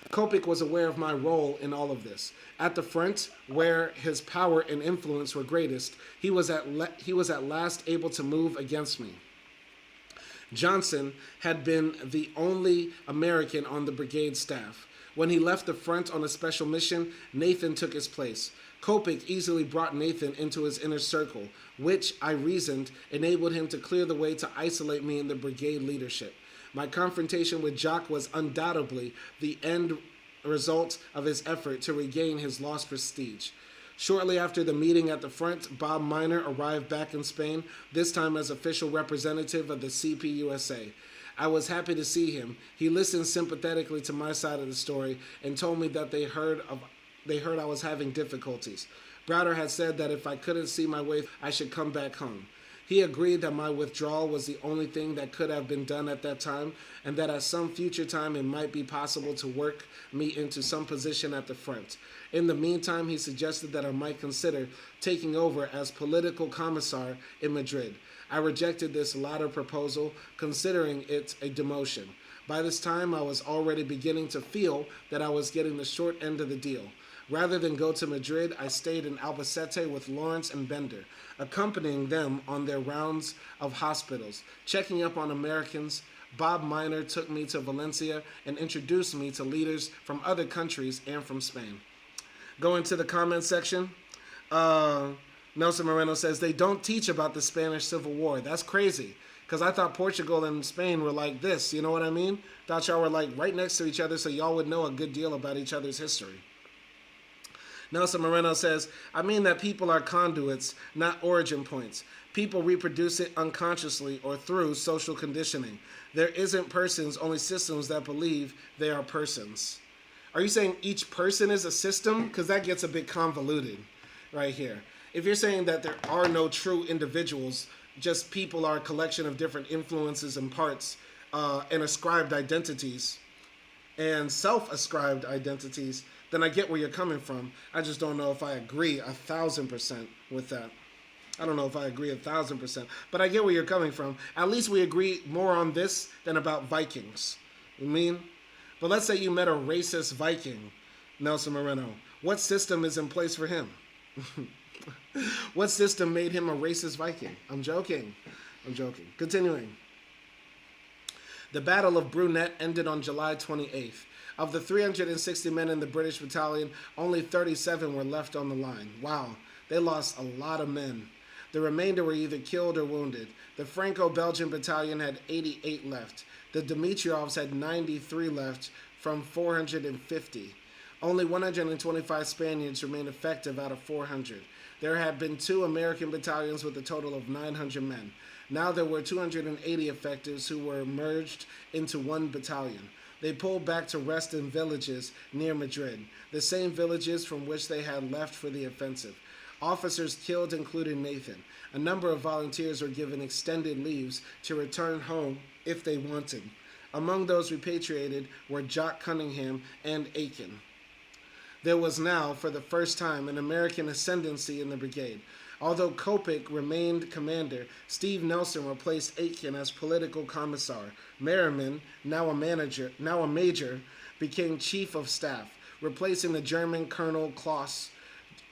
Coppock was aware of my role in all of this. At the front, where his power and influence were greatest, he was at last able to move against me. Johnson had been the only American on the brigade staff. When he left the front on a special mission, Nathan took his place. Coppock easily brought Nathan into his inner circle, which, I reasoned, enabled him to clear the way to isolate me in the brigade leadership. My confrontation with Jock was undoubtedly the end result of his effort to regain his lost prestige. Shortly after the meeting at the front, Bob Miner arrived back in Spain, this time as official representative of the CPUSA. I was happy to see him. He listened sympathetically to my side of the story and told me that they heard I was having difficulties. Browder had said that if I couldn't see my way, I should come back home. He agreed that my withdrawal was the only thing that could have been done at that time, and that at some future time it might be possible to work me into some position at the front. In the meantime, he suggested that I might consider taking over as political commissar in Madrid. I rejected this latter proposal, considering it a demotion. By this time, I was already beginning to feel that I was getting the short end of the deal. Rather than go to Madrid, I stayed in Albacete with Lawrence and Bender, accompanying them on their rounds of hospitals, checking up on Americans. Bob Miner took me to Valencia and introduced me to leaders from other countries and from Spain. Going to the comment section, Nelson Moreno says, they don't teach about the Spanish Civil War. That's crazy, because I thought Portugal and Spain were like this, you know what I mean? Thought y'all were like right next to each other, so y'all would know a good deal about each other's history. Nelson Moreno says, I mean that people are conduits, not origin points. People reproduce it unconsciously or through social conditioning. There isn't persons, only systems that believe they are persons. Are you saying each person is a system? Because that gets a bit convoluted right here. If you're saying that there are no true individuals, just people are a collection of different influences and parts and ascribed identities and self-ascribed identities, then I get where you're coming from. I just don't know if I agree 1,000% with that. I don't know if I agree 1,000%, but I get where you're coming from. At least we agree more on this than about Vikings. You mean? But let's say you met a racist Viking, Nelson Moreno. What system is in place for him? What system made him a racist Viking? I'm joking. Continuing. The Battle of Brunette ended on July 28th. Of the 360 men in the British battalion, only 37 were left on the line. Wow, they lost a lot of men. The remainder were either killed or wounded. The Franco-Belgian battalion had 88 left. The Dimitriovs had 93 left from 450. Only 125 Spaniards remained effective out of 400. There had been 2 American battalions with a total of 900 men. Now there were 280 effectives who were merged into one battalion. They pulled back to rest in villages near Madrid, the same villages from which they had left for the offensive. Officers killed included Nathan. A number of volunteers were given extended leaves to return home if they wanted. Among those repatriated were Jock Cunningham and Aiken. There was now, for the first time, an American ascendancy in the brigade. Although Kopek remained commander, Steve Nelson replaced Aitken as political commissar. Merriman, now a major, became chief of staff, replacing the German Colonel Kloss.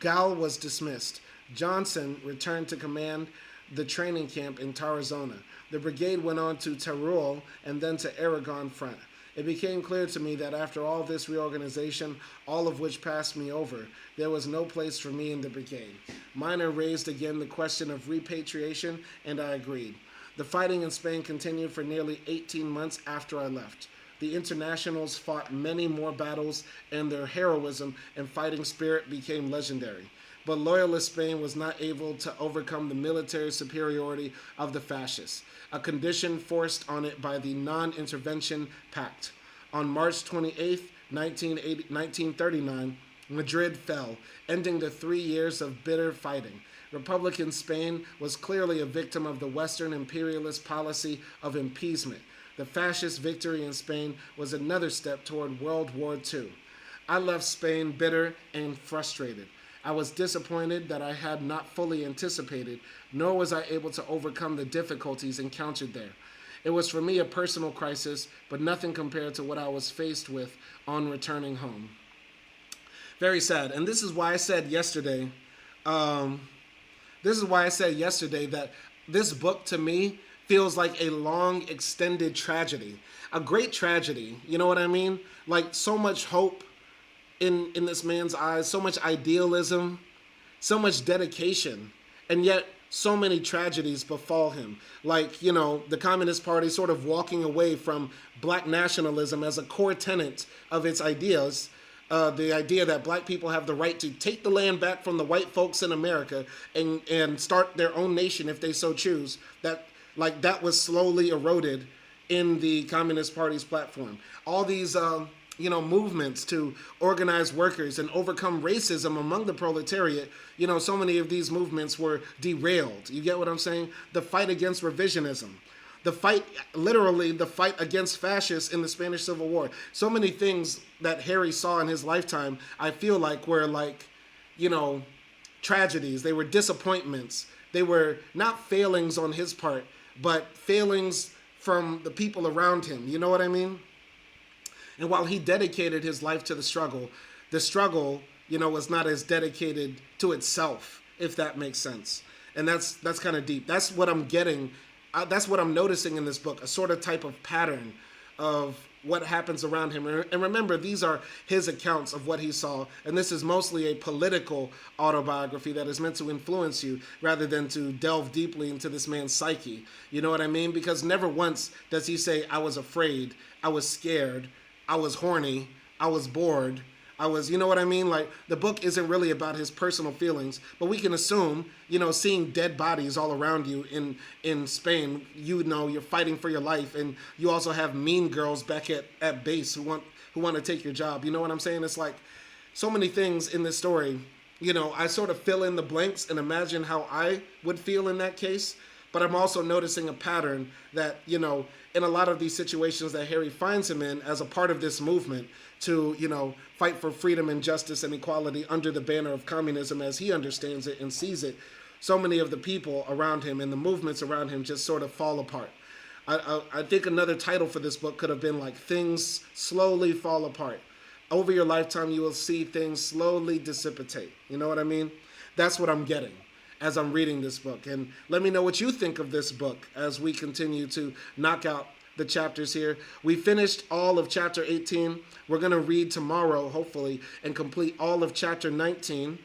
Gall was dismissed. Johnson returned to command the training camp in Tarazona. The brigade went on to Teruel and then to Aragon front. It became clear to me that after all this reorganization, all of which passed me over, there was no place for me in the brigade. Miner raised again the question of repatriation, and I agreed. The fighting in Spain continued for nearly 18 months after I left. The Internationals fought many more battles, and their heroism and fighting spirit became legendary. But loyalist Spain was not able to overcome the military superiority of the fascists, a condition forced on it by the Non-Intervention Pact. On March 28, 1939, Madrid fell, ending the 3 years of bitter fighting. Republican Spain was clearly a victim of the Western imperialist policy of appeasement. The fascist victory in Spain was another step toward World War II. I left Spain bitter and frustrated. I was disappointed that I had not fully anticipated, nor was I able to overcome the difficulties encountered there. It was for me a personal crisis, but nothing compared to what I was faced with on returning home. Very sad. And this is why I said yesterday, that this book to me feels like a long, extended tragedy. A great tragedy, you know what I mean? Like so much hope in this man's eyes, so much idealism, so much dedication, and yet so many tragedies befall him. Like, you know, the Communist Party sort of walking away from black nationalism as a core tenet of its ideas, the idea that black people have the right to take the land back from the white folks in America and start their own nation if they so choose. That was slowly eroded in the Communist Party's platform. All these movements to organize workers and overcome racism among the proletariat, so many of these movements were derailed. You get what I'm saying? The fight against revisionism, the fight, literally the fight against fascists in the Spanish Civil War. So many things that Harry saw in his lifetime, I feel like were like, tragedies. They were disappointments. They were not failings on his part, but failings from the people around him. You know what I mean? And while he dedicated his life to the struggle, was not as dedicated to itself, if that makes sense. And that's kind of deep. That's what I'm getting. That's what I'm noticing in this book, a sort of type of pattern of what happens around him. And remember, these are his accounts of what he saw. And this is mostly a political autobiography that is meant to influence you rather than to delve deeply into this man's psyche. You know what I mean? Because never once does he say, I was afraid, I was scared, I was horny, I was bored, I was, you know what I mean? Like, the book isn't really about his personal feelings, but we can assume, seeing dead bodies all around you in Spain, you're fighting for your life, and you also have mean girls back at base who want to take your job. You know what I'm saying? It's like so many things in this story, I sort of fill in the blanks and imagine how I would feel in that case. But I'm also noticing a pattern that, in a lot of these situations that Harry finds him in as a part of this movement to, fight for freedom and justice and equality under the banner of communism as he understands it and sees it, so many of the people around him and the movements around him just sort of fall apart. I think another title for this book could have been like Things Slowly Fall Apart. Over your lifetime, you will see things slowly dissipate. You know what I mean? That's what I'm getting as I'm reading this book. And let me know what you think of this book as we continue to knock out the chapters here. We finished all of chapter 18. We're going to read tomorrow, hopefully, and complete all of chapter 19,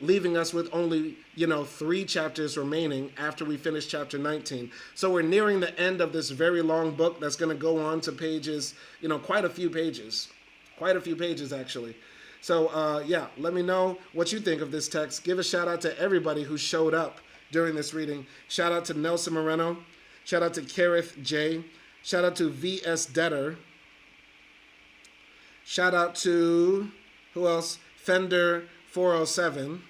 leaving us with only, 3 chapters remaining after we finish chapter 19. So we're nearing the end of this very long book that's going to go on to pages, quite a few pages actually. So, let me know what you think of this text. Give a shout out to everybody who showed up during this reading. Shout out to Nelson Moreno. Shout out to Kareth J. Shout out to V.S. Detter. Shout out to, who else? Fender 407.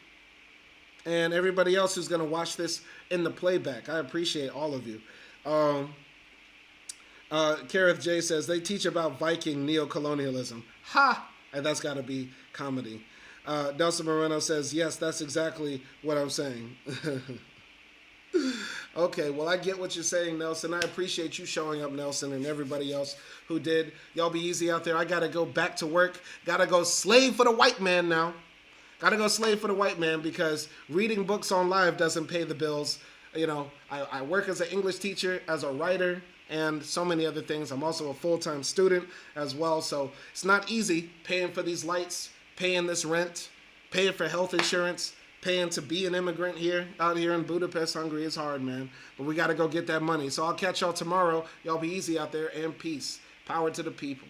And everybody else who's going to watch this in the playback. I appreciate all of you. Kareth J says, they teach about Viking neocolonialism. Ha! And that's got to be comedy. Nelson Moreno says, yes, that's exactly what I'm saying. Okay, well, I get what you're saying, Nelson. I appreciate you showing up, Nelson, and everybody else who did. Y'all be easy out there. I got to go back to work. Got to go slave for the white man now. Got to go slave for the white man because reading books on live doesn't pay the bills. I work as an English teacher, as a writer, and so many other things. I'm also a full-time student as well, so it's not easy paying for these lights, paying this rent, paying for health insurance, paying to be an immigrant out here in Budapest, Hungary. Is hard, man, but we got to go get that money. So I'll catch y'all tomorrow. Y'all be easy out there, and peace. Power to the people.